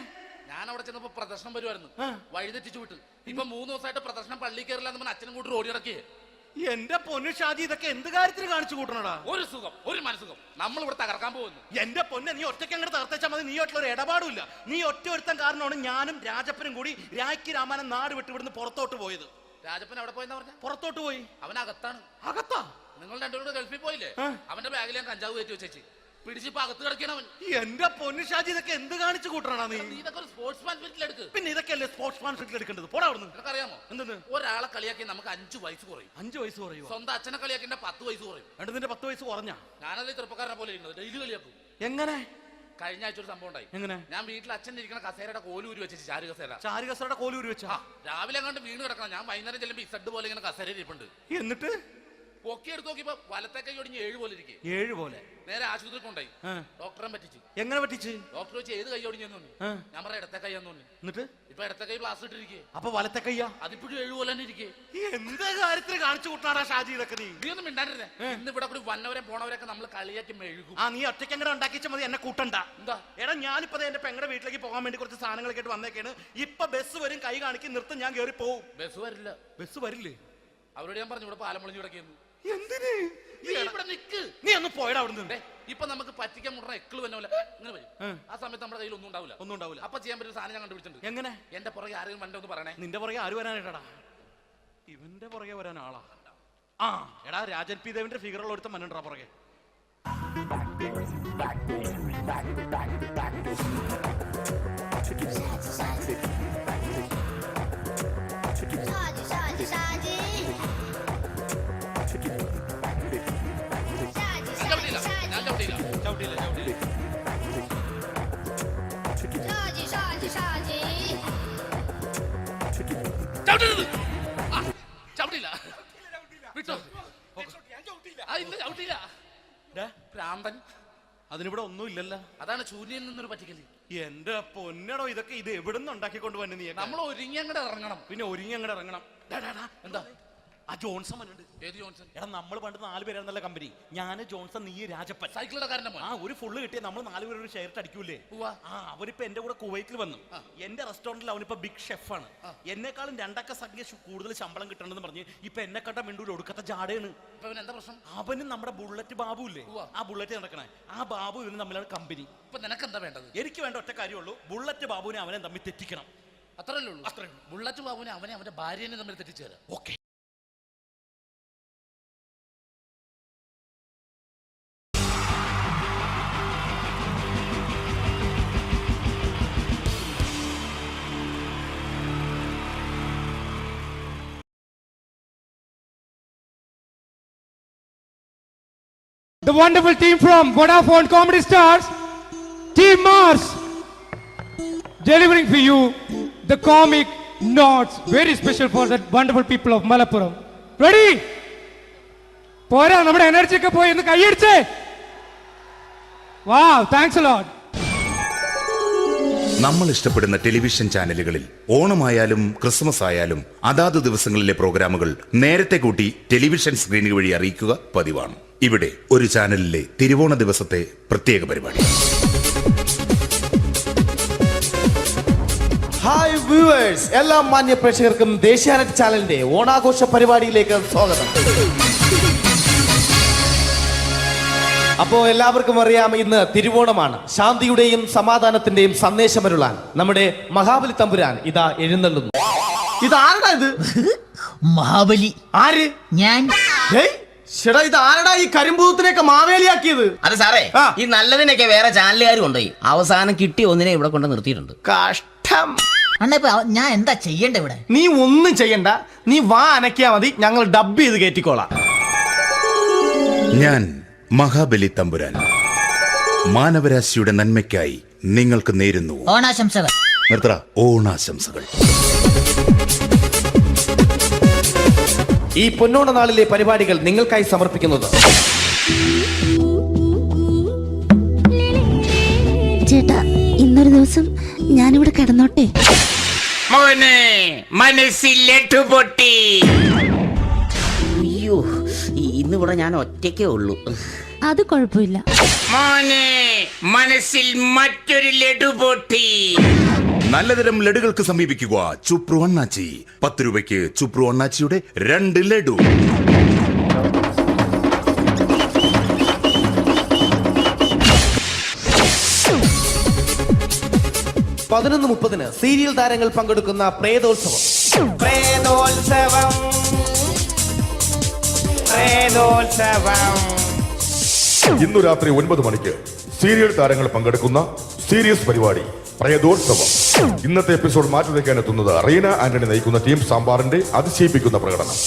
ഞാൻ അവിടെ ചെന്നപ്പോ പ്രദർശനം വരുമായിരുന്നു, വഴിതെറ്റിച്ചു വിട്ട്. ഇപ്പൊ 3 ദിവസമായിട്ട് പ്രദർശനം പള്ളി കയറില്ല എന്ന് അച്ഛനും കൂട്ടി ഓടി ഇറക്കിയേ. എന്റെ പൊന്നു ഷാജി, ഇതൊക്കെ എന്ത് കാര്യത്തിന് കാണിച്ചു കൂട്ടണടാ? ഒരു സുഖം, ഒരു മനസുഖം. നമ്മൾ ഇവിടെ തകർക്കാൻ പോകുന്നു. എന്റെ പൊന്നെ, നീ ഒറ്റയ്ക്ക് അങ്ങോട്ട് തകർത്തേച്ചാൽ മതി. നീ ഒറ്റ ഒരു ഇടപാടുമില്ല. നീ ഒറ്റ ഒരുത്തൻ കാരണമാണ് ഞാനും രാജപ്പനും കൂടി രാഖി രാമാനം നാട് വിട്ട് ഇവിടുന്ന് പുറത്തോട്ട് പോയത്. രാജപ്പൻ എവിടെ പോയെന്നാ പറഞ്ഞ? പുറത്തോട്ട് പോയി. അവൻ അകത്താണ്. അകത്താ? നിങ്ങൾ രണ്ടുപേരും ഗൾഫിൽ പോയില്ലേ? അവന്റെ ബാഗിൽ ഞാൻ കഞ്ചാവ് കയറ്റി വെച്ചേച്ച് പിടിച്ചിപ്പോ അകത്ത് കിടക്കണം അവൻ. എന്റെ പൊന്നു ഷാജി, ഇതൊക്കെ എന്ത് കാണിച്ചു കൂട്ടണ നീ? ഇതൊക്കെ ഒരു സ്പോർട്സ്മാൻ സ്പിരിറ്റിൽ എടുക്ക്. പിന്നെ ഇതൊക്കെയല്ലേ സ്പോർട്സ്മാൻ സ്പിരിറ്റിൽ എടുക്കേണ്ടത്? പോടാ അവിടുന്ന്. നിനക്കറിയാമോ എന്തെന്ന്? ഒരാളെ കളിയാക്കി നമുക്ക് 5 വയസ്സ് കുറയും. 5 വയസ്സ് കുറയും? സ്വന്തം അച്ഛനെ കളിയാക്കി 10 വയസ്സ് കുറയും. നിന്റെ 10 വയസ്സ് കുറഞ്ഞാ? ഞാനത് ചെറുപ്പക്കാരനെ പോലെ ഇരുന്നത്, ഡെയിലി കളിയാക്കും. എങ്ങനെ? കഴിഞ്ഞ ആഴ്ച ഒരു സംഭവം ഉണ്ടായി. എങ്ങനെ? ഞാൻ വീട്ടിൽ അച്ഛൻ ഇരിക്കുന്ന കസേരയുടെ കോലൂരി വെച്ചു. ചാരു കസേരയുടെ കോലൂരി വെച്ചാ? രാവിലെ അങ്ങോട്ട് വീണ് കിടക്കണം. ഞാൻ വൈകുന്നേരം ചെല്ലുമ്പോ ഇസഡ് പോലെ ഇങ്ങനെ കസേര ഇരിപ്പുണ്ട്. എന്നിട്ട് പൊക്കി എടുത്ത് നോക്കിയപ്പോ വലത്തെ കൈ ഒടിഞ്ഞ് 7 പോലെ ഇരിക്കും. 7 പോലെ? നേരെ ആശുപത്രി കൊണ്ടായി. ഡോക്ടറെ പറ്റിച്ചു. എങ്ങനെ പറ്റിച്ച്? ഡോക്ടർ വെച്ച് ഏത് കൈ ഒടിഞ്ഞെന്ന് പറഞ്ഞു. ഞാൻ പറഞ്ഞ ഇടത്തെ കൈയാന്ന് പറഞ്ഞു. എന്നിട്ട് ഇപ്പൊ ഇടത്തെ കൈ പ്ലാസ്റ്റർ ഇട്ടിരിക്കേ. അപ്പൊ വലത്തെ കൈയാ? അതിപ്പോഴും 7 പോലെ തന്നെ ഇരിക്കേ. എന്ത് കാര്യത്തിന് കാണിച്ചു കൂട്ടാടാ ഷാജി ഇതൊക്കെ? നീ ഒന്നും മിണ്ടാണ്ടിരുന്നേ. ഇന്ന് ഇവിടെ കൂടി വന്നവരെ പോണവരൊക്കെ നമ്മൾ കളിയാക്കി മെഴുകും. നീ ഒറ്റയ്ക്ക് അങ്ങനെ ഉണ്ടാക്കിച്ച മതി, എന്നെ കൂട്ടണ്ട. എന്താ? എടാ, ഞാനിപ്പോ എന്റെ പെങ്ങളുടെ വീട്ടിലേക്ക് പോകാൻ വേണ്ടി കുറച്ച് സാധനങ്ങളൊക്കെ ആയിട്ട് വന്നേക്കാണ്. ഇപ്പൊ ബസ് വരും, കൈ കാണിക്കും, നിർത്തും, ഞാൻ കയറി പോവും. ബസ് വരില്ല. ബസ് വരില്ലേ? അവരോട് ഞാൻ പറഞ്ഞു ഇവിടെ പാലം പൊളിഞ്ഞു കിടക്കുന്നു. എന്തിന്? ഇവിടെ നിക്ക്. നീ ഒന്ന് പോയടാ അവിടുന്ന്. ഇപ്പൊ നമുക്ക് പറ്റിക്കാൻ മുടണ എക്കിള് വന്ന പോലെ ഇങ്ങനെ വരും. ആ സമയത്ത് നമ്മുടെ കയ്യിൽ ഒന്നും ഉണ്ടാവില്ല. അപ്പൊ ചെയ്യാൻ പറ്റുന്ന സാധനം ഞാൻ കണ്ടുപിടിച്ചിട്ടുണ്ട്. എങ്ങനെ? എന്റെ പുറകെ ആരെങ്കിലും വണ്ടി ഒന്ന് പറയണേ. നിന്റെ പുറകെ ആര് വരാനായിട്ടാ? ഇവന്റെ പുറകെ വരാൻ ആളാ? എടാ, രാജൻ പി ദേവിന്റെ ഫിഗറുള്ള ഒരുത്തം മനുണ്ടാ പുറകെ. അതിനിവിടെ ഒന്നും ഇല്ലല്ലോ. അതാണ് ചൂര്യയിൽ നിന്നൊരു പറ്റിക്കല്. എന്റെ പൊന്നടോ, ഇതൊക്കെ ഇത് എവിടുന്ന് ഉണ്ടാക്കിക്കൊണ്ട് വന്നു നീ? നമ്മൾ ഒരുങ്ങി അങ്ങോട്ട് ഇറങ്ങണം. പിന്നെ ഒരുങ്ങി അങ്ങോട്ട് ഇറങ്ങണം. എന്താ? ആ ജോൺസൺ വന്നിട്ടുണ്ട്. ഏത് ജോൺസൺ? എടാ, നമ്മൾ പണ്ട് 4 പേരായിരുന്നല്ല കമ്പനി. ഞാൻ, ജോൺസൺ, നീ, രാജപ്പൻ. സൈക്കിളുടെ കാരന്റെ മോൻ. ഒരു ഫുള്ള് കിട്ടിയ നമ്മൾ 4 പേര് ഒരു ഷെയർട്ട് അടിക്കൂലേ? അവനിപ്പോ എന്റെ കൂടെ കുവൈറ്റിൽ വന്നു. എന്റെ റെസ്റ്റോറന്റിൽ അവനിപ്പോ ബിഗ് ഷെഫാണ്. എന്നെക്കാളും 2 അക്ക സംഖ്യ കൂടുതൽ ശമ്പളം കിട്ടണമെന്ന് പറഞ്ഞ് ഇപ്പൊ എന്നെ കണ്ട മിണ്ടൂര് ഒടുക്കത്തെ ജാടയാണ്. എന്താ പ്രശ്നം? അവന് നമ്മുടെ ബുള്ളറ്റ് ബാബു ഇല്ലേ, ആ ബുള്ളറ്റ് നടക്കണേ, ആ ബാബു ഇവന് തമ്മിലാണ് കമ്പനി. ഇപ്പൊ നിനക്ക് എന്താ വേണ്ടത്? എനിക്ക് വേണ്ട ഒറ്റ കാര്യമുള്ളൂ, ബുള്ളറ്റ് ബാബുവിനെ അവനെ തമ്മിൽ തെറ്റിക്കണം. അത്രയല്ലേ ഉള്ളൂ? ബുള്ളറ്റ് ബാബുവിനെ അവന്റെ ഭാര്യനെ തമ്മിൽ തെറ്റിച്ചേരാം. Okay. the wonderful team from Vodafone Comedy Stars, Team Mars, delivering for you the comic notes, very special for the wonderful people of Malappuram. Ready? പോരാ, നമ്മുടെ എനർജി ഒക്കെ പോയി ഒന്ന് കൈയടിച്ചേ. Wow, thanks a lot. നമ്മൾ ഇഷ്ടപ്പെടുന്ന ടെലിവിഷൻ ചാനലുകളിൽ ഓണമായാലും Christmas ആയാലും അതാത് ദിവസങ്ങളിലെ പ്രോഗ്രാമുകൾ നേരത്തെ കൂട്ടി ടെലിവിഷൻ സ്ക്രീനുകൾ വഴി അറിയിക്കുക പതിവാണ്. ഇവിടെ ഒരു ചാനലിലെ തിരുവോണ ദിവസത്തെ പ്രത്യേക പരിപാടി. ഹായ് വ്യൂവേഴ്സ്, എല്ലാ മാന്യ പ്രേക്ഷകർക്കും ദേശീയാനെറ്റ് ചാനലിന്റെ ഓണാഘോഷ പരിപാടിയിലേക്ക് സ്വാഗതം. അപ്പോൾ എല്ലാവർക്കും അറിയാം, ഇന്ന് തിരുവോണമാണ്. ശാന്തിയുടെയും സമാധാനത്തിന്റെയും സന്ദേശമരുളാൻ നമ്മുടെ മഹാബലി തമ്പുരാൻ ഇതാ എഴുന്നള്ളുന്നു. ഇതാരടാ ഇത്? മഹാബലി. ആര്? ഞാൻ. ചേട്ടാ, ഇത് ആരടാ ഈ കരിമ്പൂത്തിനെയൊക്കെ മാവേലിയാക്കിയത്? അതെ സാറേ, ഈ നല്ലതിനൊക്കെ വേറെ ചാനലുകാർ കൊണ്ടുപോയി അവസാനം കിട്ടിയ ഒന്നിനെ ഇവിടെ കൊണ്ട് നിർത്തിയിട്ടുണ്ട്. കഷ്ടം. അണ്ണാ, ഇപ്പൊ ഞാൻ എന്താ ചെയ്യണ്ട ഇവിടെ? നീ ഒന്നും ചെയ്യണ്ട, നീ വാ അനക്കിയാ മതി, ഞങ്ങൾ ഡബ് ചെയ്ത് കയറ്റിക്കോളാം. ഞാൻ മഹാബലി തമ്പുരാൻ മാനവരാശിയുടെ നന്മയ്ക്കായി നിങ്ങൾക്ക് നേരുന്നു ഓണാശംസകൾ. ഓണാശംസകൾ. ഈ പൊന്നോണ നാളിലെ പരിപാടികൾ നിങ്ങൾക്കായി സമർപ്പിക്കുന്നത് ചേട്ടാ, ഇന്നൊരു ദിവസം ഞാനിവിടെ കിടന്നോട്ടെ? മോനെ, മനസ്സിലെട്ടു പൊട്ടി. അയ്യോ, ഇന്നിവിടെ ഞാൻ ഒറ്റയ്ക്കേ ഉള്ളൂ. അത് കുഴപ്പമില്ല. മോനെ, മനസ്സിൽ മറ്റൊരു ലഡു പൊട്ടി. നല്ലതരം ലഡുകൾക്ക് സമീപിക്കുക ചുപ്രു അണ്ണാച്ചി. 10 രൂപയ്ക്ക് ചുപ്രു അണ്ണാച്ചിയുടെ 2 ലഡു. പതിനൊന്ന് 30 സീരിയൽ താരങ്ങൾ പങ്കെടുക്കുന്ന പ്രേതോത്സവം. ഇന്നു രാത്രി 9 മണിക്ക് സീരിയൽ താരങ്ങൾ പങ്കെടുക്കുന്ന സീരിയസ് പരിപാടി പ്രേതോത്സവം. ഇന്നത്തെ എപ്പിസോഡ് മാറ്റി വയ്ക്കാൻ എത്തുന്നത് റീന ആന്റണി നയിക്കുന്ന ടീം സാമ്പാറിന്റെ അതിശയിപ്പിക്കുന്ന പ്രകടനം.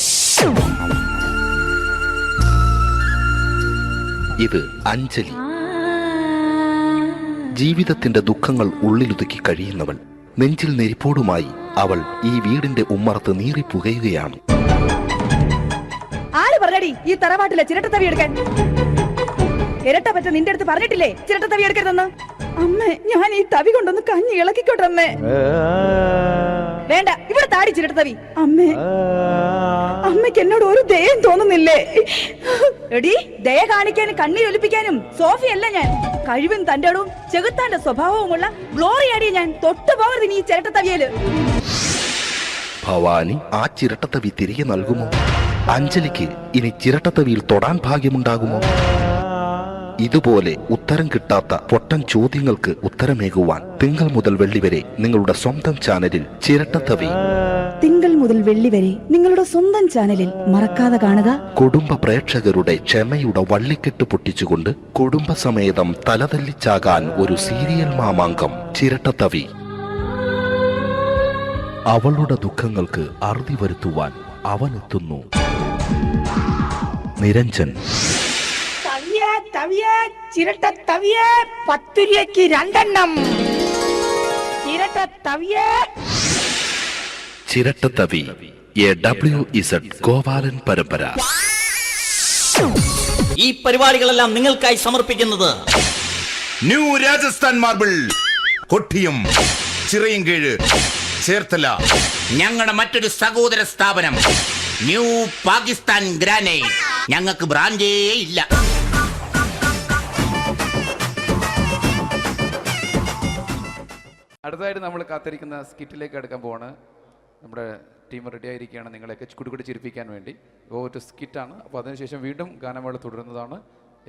ഇത് അഞ്ജലി. ജീവിതത്തിന്റെ ദുഃഖങ്ങൾ ഉള്ളിലൊതുക്കി കഴിയുന്നവൾ. നെഞ്ചിൽ നെരിപ്പോടുമായി അവൾ ഈ വീടിന്റെ ഉമ്മറത്ത് നീറി പുകയുകയാണ്. ആര് പറഞ്ഞടി ഈ തറവാട്ടിലെ ചിരട്ടത്തവി എടുക്കാൻ? ഇരട്ട പറ്റ നിന്റെ അടുത്ത് പറഞ്ഞിട്ടില്ലേ ചിരട്ടത്തവി എടുക്കരുതെന്ന്? അമ്മേ, ഞാൻ ഈ തവി കൊണ്ടൊന്ന് കഞ്ഞി ഇളക്കിക്കോട്ടെ അമ്മേ. വേണ്ട, ഇവിടെ താടി ചിരട്ടത്തവി. അമ്മേ, അമ്മയ്ക്ക് എന്നോട് ഒരു ദയം തോന്നുന്നില്ലേ? എടി, ദയ കാണിക്കാനും കണ്ണീരൊലിപ്പിക്കാനും സോഫിയല്ല ഞാൻ. കഴിവും തന്റെ ഇടവും ചെകുത്താന്റെ സ്വഭാവവുമുള്ള ഗ്ലോറി ആടിയ ഞാൻ. തൊട്ടു പോകരുത് നീ ചിരട്ടത്തവിയല്. ഭവാനി ആ ചിരട്ടത്തവി തിരികെ നൽകുമോ? അഞ്ജലിക്ക് ഇനി ചിരട്ടത്തവിയിൽ തൊടാൻ ഭാഗ്യമുണ്ടാകുമോ? ഇതുപോലെ ഉത്തരം കിട്ടാത്ത പൊട്ടൻ ചോദ്യങ്ങൾക്ക് ഉത്തരമേകുവാൻ തിങ്കൾ മുതൽ വെള്ളി വരെ നിങ്ങളുടെ സ്വന്തം ചാനലിൽ ചിരട്ടത്തവി. തിങ്കൾ മുതൽ വെള്ളി വരെ നിങ്ങളുടെ സ്വന്തം ചാനലിൽ മറക്കാതെ കാണുക. കുടുംബ പ്രേക്ഷകരുടെ ക്ഷമയുടെ വള്ളിക്കെട്ട് പൊട്ടിച്ചുകൊണ്ട് കുടുംബസമേതം തലതല്ലിച്ചാകാൻ ഒരു സീരിയൽ മാമാങ്കം ചിരട്ടത്തവി. അവളുടെ ദുഃഖങ്ങൾക്ക് അറുതി വരുത്തുവാൻ അവനെത്തുന്നു. നിരഞ്ജൻ. ചിരട്ടത്തവിയെ 10 രൂപയ്ക്ക് 2 എണ്ണം. ചിരട്ടത്തവിയെ. ചിരട്ടത്തവി WZ ഗോപാലൻ പരമ്പര. ഈ പരിപാടികളെല്ലാം നിങ്ങൾക്കായി സമർപ്പിക്കുന്നത് ന്യൂ രാജസ്ഥാൻ മാർബിൾ, കൊട്ടിയം, ചിറയൻകീഴ്, ചേർത്തല. ഞങ്ങളുടെ മറ്റൊരു സഹോദര സ്ഥാപനം ന്യൂ പാകിസ്ഥാൻ ഗ്രാനൈറ്റ്. ഞങ്ങൾക്ക് ബ്രാൻഡേ ഇല്ല. അടുത്തതായിട്ട് നമ്മൾ കാത്തിരിക്കുന്ന സ്കിറ്റിലേക്ക് അടുക്കാൻ പോവാണ്. നമ്മുടെ ടീം റെഡി ആയിരിക്കുകയാണ് നിങ്ങളെയൊക്കെ കുടുകുടി ചിരിപ്പിക്കാൻ വേണ്ടി. ഒരു സ്കിറ്റാണ്. അപ്പോൾ അതിനുശേഷം വീണ്ടും ഗാനമേള തുടരുന്നതാണ്.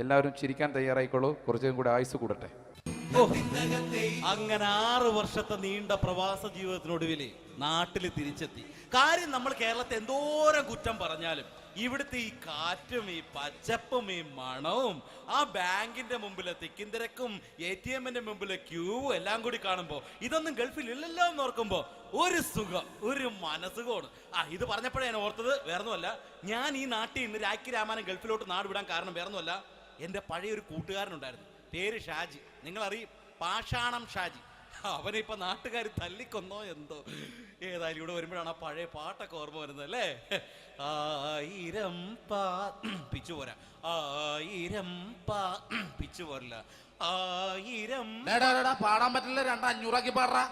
എല്ലാവരും ചിരിക്കാൻ തയ്യാറായിക്കോളൂ. കുറച്ചും കൂടെ ആയുസ് കൂടട്ടെ. അങ്ങനെ 6 വർഷത്തെ നീണ്ട പ്രവാസ ജീവിതത്തിനൊടുവിൽ നാട്ടിൽ തിരിച്ചെത്തി. കാര്യം നമ്മൾ കേരളത്തെ എന്തോരം കുറ്റം പറഞ്ഞാലും ഇവിടുത്തെ ഈ കാറ്റും ഈ പച്ചപ്പും ഈ മണവും ആ ബാങ്കിന്റെ മുമ്പിലെ തിക്കും തിരക്കും ATM-ന്റെ മുമ്പിലെ ക്യൂവും എല്ലാം കൂടി കാണുമ്പോൾ ഇതൊന്നും ഗൾഫിൽ ഇല്ലല്ലോ എന്ന് ഓർക്കുമ്പോൾ ഒരു സുഖം, ഒരു മനസ്സുഖമാണ്. ഇത് പറഞ്ഞപ്പോഴേ ഞാൻ ഓർത്തത് വേറൊന്നുമല്ല, ഞാൻ ഈ നാട്ടിൽ നിന്ന് രാഖി രാമാനം ഗൾഫിലോട്ട് നാട് വിടാൻ കാരണം വേറൊന്നുമല്ല, എൻ്റെ പഴയ ഒരു കൂട്ടുകാരനുണ്ടായിരുന്നു, പേര് ഷാജി. നിങ്ങളറിയും, പാഷാണം ഷാജി. അവനെ ഇപ്പൊ നാട്ടുകാർ തല്ലിക്കൊന്നോ എന്തോ. ഏതായാലും ഇവിടെ വരുമ്പോഴാണ് ആ പഴയ പാട്ടൊക്കെ ഓർമ്മ വരുന്നത് അല്ലേ. ആയിരം പിച്ചു പോരാ, ആയിരം പിച്ചു പോരില്ല, ആയിരം പാടാൻ പറ്റില്ല, 200 പാടാ.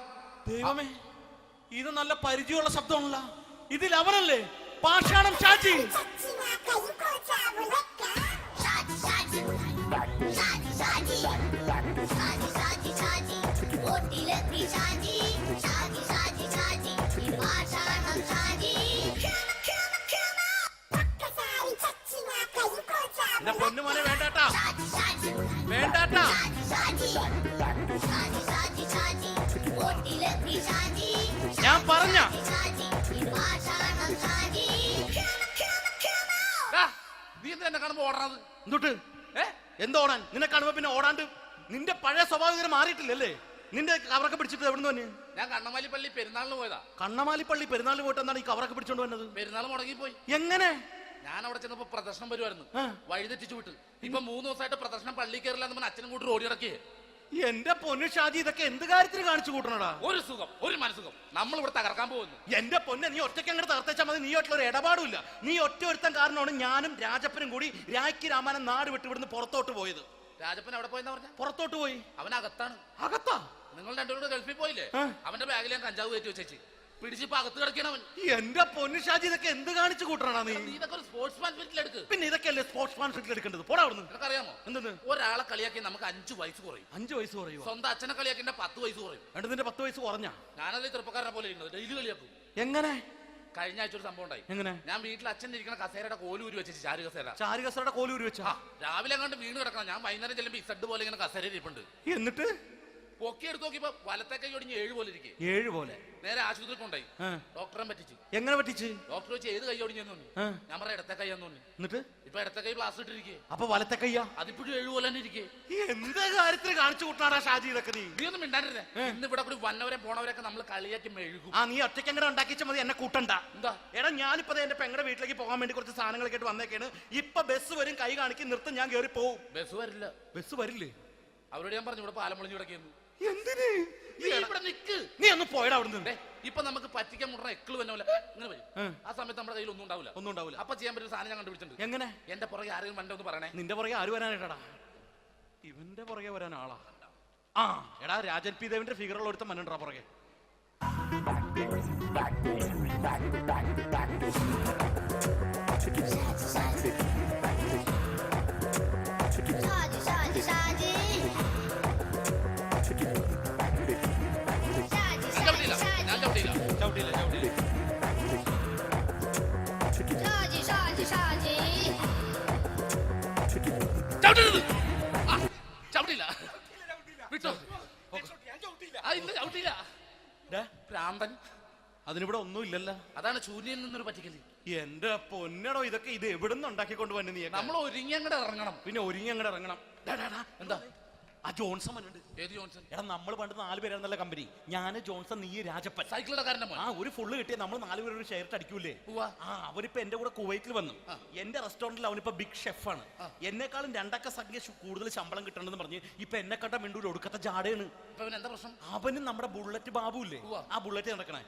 ദൈവമേ, ഇത് നല്ല പരിചയമുള്ള ശബ്ദമാണല്ലോ. ഇതിൽ അവനല്ലേ പാഷാണം ഷാജി? എന്റെ പൊന്നുമോനെ വേണ്ടാട്ടാ, വേണ്ടാട്ടാ. ഞാൻ പറഞ്ഞ നീ എന്താ എന്നെ കാണുമ്പോ ഓടണത്? എന്തൊട്ട് എന്തോടാൻ? നിന്നെ കാണുമ്പോ പിന്നെ ഓടാണ്ട് നിന്റെ പഴയ സ്വഭാവം മാറിയിട്ടില്ലല്ലേ? നിന്റെ കവറൊക്കെ പിടിച്ചിട്ട് എവിടെ നിന്ന് തന്നെ? ഞാൻ കണ്ണമാലി പള്ളി പെരുന്നാളിന് പോയതാ. കണ്ണമാലി പള്ളി പെരുന്നാളിന് പോയിട്ട് എന്താണ് ഈ കവറൊക്കെ പിടിച്ചോണ്ട് വന്നത്? പെരുന്നാൾ മുടങ്ങിപ്പോയി. എങ്ങനെ? ഞാൻ അവിടെ ചെന്നപ്പോ പ്രദർശനം വരുമായിരുന്നു, വഴിതെറ്റിച്ചു വിട്ട്. ഇപ്പൊ 3 ദിവസമായിട്ട് പ്രദർശനം പള്ളി കയറില്ല എന്ന് അച്ഛനും കൂട്ടി ഓടി ഇറക്കിയേ. എന്റെ പൊന്നു ഷാജി, ഇതൊക്കെ എന്ത് കാര്യത്തിന് കാണിച്ചു കൂട്ടണടാ? ഒരു സുഖം, ഒരു മനസുഖം. നമ്മൾ ഇവിടെ തകർക്കാൻ പോകുന്നു. എന്റെ പൊന്നെ, നീ ഒറ്റയ്ക്ക് അങ്ങോട്ട് തകർത്തേച്ചാൽ മതി. നീ ഒറ്റ ഒരു ഇടപാടുമില്ല. നീ ഒറ്റ ഒരുത്തൻ കാരണമാണ് ഞാനും രാജപ്പനും കൂടി രാഖി രാമാനം നാട് വിട്ട് ഇവിടുന്ന് പുറത്തോട്ട് പോയത്. രാജപ്പൻ എവിടെ പോയെന്ന് പറഞ്ഞ? പുറത്തോട്ട് പോയി. അവനകത്താണ്. അകത്താ? നിങ്ങൾ രണ്ടുപേരും ഗൾഫിൽ പോയില്ലേ? അവന്റെ ബാഗിൽ ഞാൻ കഞ്ചാവ് കയറ്റി വെച്ചേച്ച് പിടിച്ചിപ്പോ അകത്ത് കിടക്കണവൻ. എന്റെ പൊന്നു ഷാജി, ഇതൊക്കെ എന്ത് കാണിച്ചു കൂട്ടണ നീ? ഇതൊക്കെ ഒരു സ്പോർട്സ്മാൻ ഫീൽഡിൽ എടുക്ക്. പിന്നെ ഇതൊക്കെയല്ലേ സ്പോർട്സ്മാൻ ഫീൽഡിൽ എടുക്കേണ്ടത്? പോടാ അവിടുന്ന്. നിനക്കറിയാമോ എന്തെന്ന്? ഒരാളെ കളിയാക്കി നമുക്ക് 5 വയസ്സ് കുറയും. 5 വയസ്സ് കുറയും? സ്വന്തം അച്ഛനെ കളിയാക്കി 10 വയസ്സ് കുറയും. എന്നിട്ട് നിന്റെ 10 വയസ്സ് കുറഞ്ഞ? ഞാനല്ലേ ചെറുപ്പക്കാരനെ പോലെ ഇരുന്നത്, ഡെയിലി കളിയാക്കും. എങ്ങനെ? കഴിഞ്ഞ ആഴ്ച ഒരു സംഭവം ഉണ്ടായി. എങ്ങനെ? ഞാൻ വീട്ടിൽ അച്ഛൻ ഇരിക്കുന്ന കസേരയുടെ കോലൂരി വെച്ചു. ചാരു കസേരയുടെ കോലൂരി വെച്ചാ? രാവിലെ അങ്ങോട്ട് വീണ് കിടക്കണം. ഞാൻ വൈകുന്നേരം ചെല്ലുമ്പോ ഇസഡ് പോലെ ഇങ്ങനെ കസേര ഇരിപ്പുണ്ട്. എന്നിട്ട് പൊക്കി എടുത്ത് നോക്കിയപ്പോ വലത്തെ കൈ ഒടിഞ്ഞ് 7 പോലെ ഇരിക്കേ. 7 പോലെ? നേരെ ആശുപത്രി കൊണ്ടായി. ഡോക്ടറെ പറ്റിച്ചു. എങ്ങനെ പറ്റിച്ച്? ഡോക്ടർ വെച്ച് ഏത് കൈ ഒടിഞ്ഞെന്ന് തോന്നി. ഞാൻ പറയാം ഇടത്തെ കൈയാന്ന് തോന്നി. എന്നിട്ട് ഇപ്പൊ ഇടത്തെ കൈ പ്ലാസ്റ്റർ ഇട്ടിരിക്കേ. അപ്പൊ വലത്തെ കയ്യാ? അതിപ്പോഴും 7 പോലെ തന്നെ ഇരിക്കേ. എന്ത് കാര്യത്തിന് കാണിച്ചു കൂട്ടാറാ ഷാജി ഇതൊക്കെ? നീ ഒന്നും മിണ്ടാണ്ടിരുന്നേ. ഇന്ന് ഇവിടെ കൂടി വന്നവരെ പോണവരൊക്കെ നമ്മൾ കളിയാക്കി മെഴുകും. നീ ഒറ്റയ്ക്ക് അങ്ങനെ ഉണ്ടാക്കിച്ചാൽ മതി, എന്നെ കൂട്ടണ്ട. എന്താ? എടാ, ഞാനിപ്പോ എന്റെ പെങ്ങളുടെ വീട്ടിലേക്ക് പോകാൻ വേണ്ടി കുറച്ച് സാധനങ്ങളൊക്കെ ആയിട്ട് വന്നേക്കാണ്. ഇപ്പൊ ബസ് വരും, കൈ കാണിക്കും, നിർത്തും, ഞാൻ കയറി പോവും. ബസ് വരില്ല. ബസ് വരില്ലേ? അവരോട് ഞാൻ പറഞ്ഞു ഇവിടെ പാലം പൊളിഞ്ഞു കിടക്കുന്നു. എന്തിന്? നീ ഇവിടെ നിക്ക്. നീ ഒന്ന് പോയടാ അവിടുന്ന്. ഇപ്പൊ നമുക്ക് പറ്റിക്കാൻ മുടണ എക്കിള് വന്നോലെ ഇങ്ങനെ വരും. ആ സമയത്ത് നമ്മുടെ കയ്യിൽ ഒന്നും ഉണ്ടാവില്ല. അപ്പൊ ചെയ്യാൻ പറ്റുന്ന സാധനം ഞാൻ കണ്ടുപിടിച്ചിട്ടുണ്ട്. എങ്ങനെ? എന്റെ പുറകെ ആരെങ്കിലും വണ്ടി ഒന്ന് പറയണേ. നിന്റെ പുറകെ ആര് വരാനായിട്ടാടാ? ഇവന്റെ പുറകെ വരാൻ ആളാ? എടാ, രാജൻ പി ദേവിന്റെ ഫിഗറുള്ള ഒരുത്തം മനുണ്ടാ പുറകെ. അതിനിവിടെ ഒന്നും ഇല്ലല്ലോ. അതാണ് ശൂന്യൻ നിന്നൊരു പറ്റിക്കല്. എന്റെ പൊന്നടോ, ഇതൊക്കെ ഇത് എവിടുന്ന് ഉണ്ടാക്കിക്കൊണ്ട് വന്നു നീ? നമ്മൾ ഒരുങ്ങി അങ്ങോട്ട് ഇറങ്ങണം. പിന്നെ ഒരുങ്ങി അങ്ങോട്ട് ഇറങ്ങണം. എന്താ? ആ ജോൺസൺ വന്നിട്ടുണ്ട്. ഏത് ജോൺസൺ? എടാ, നമ്മൾ പണ്ട് 4 പേരായിരുന്നല്ല കമ്പനി. ഞാന്, ജോൺസൺ, നീ, രാജപ്പൻ. സൈക്കിളുടെ കാരന്റെ മോൻ. ഒരു ഫുള്ള് കിട്ടിയ നമ്മൾ 4 പേര് ഒരു ഷെയർ അടിക്കൂലേ? അവനിപ്പോ എന്റെ കൂടെ കുവൈറ്റിൽ വന്നു. എന്റെ റെസ്റ്റോറന്റിൽ അവനിപ്പോ ബിഗ് ഷെഫാണ്. എന്നെക്കാളും 2 അക്ക സംഖ്യ കൂടുതൽ ശമ്പളം കിട്ടണമെന്ന് പറഞ്ഞ് ഇപ്പൊ എന്നെ കണ്ട മിണ്ടൂര് ഒടുക്കത്തെ ജാടയാണ്. എന്താ പ്രശ്നം? അവന് നമ്മുടെ ബുള്ളറ്റ് ബാബു ഇല്ലേ, ആ ബുള്ളറ്റ് നടക്കണേ.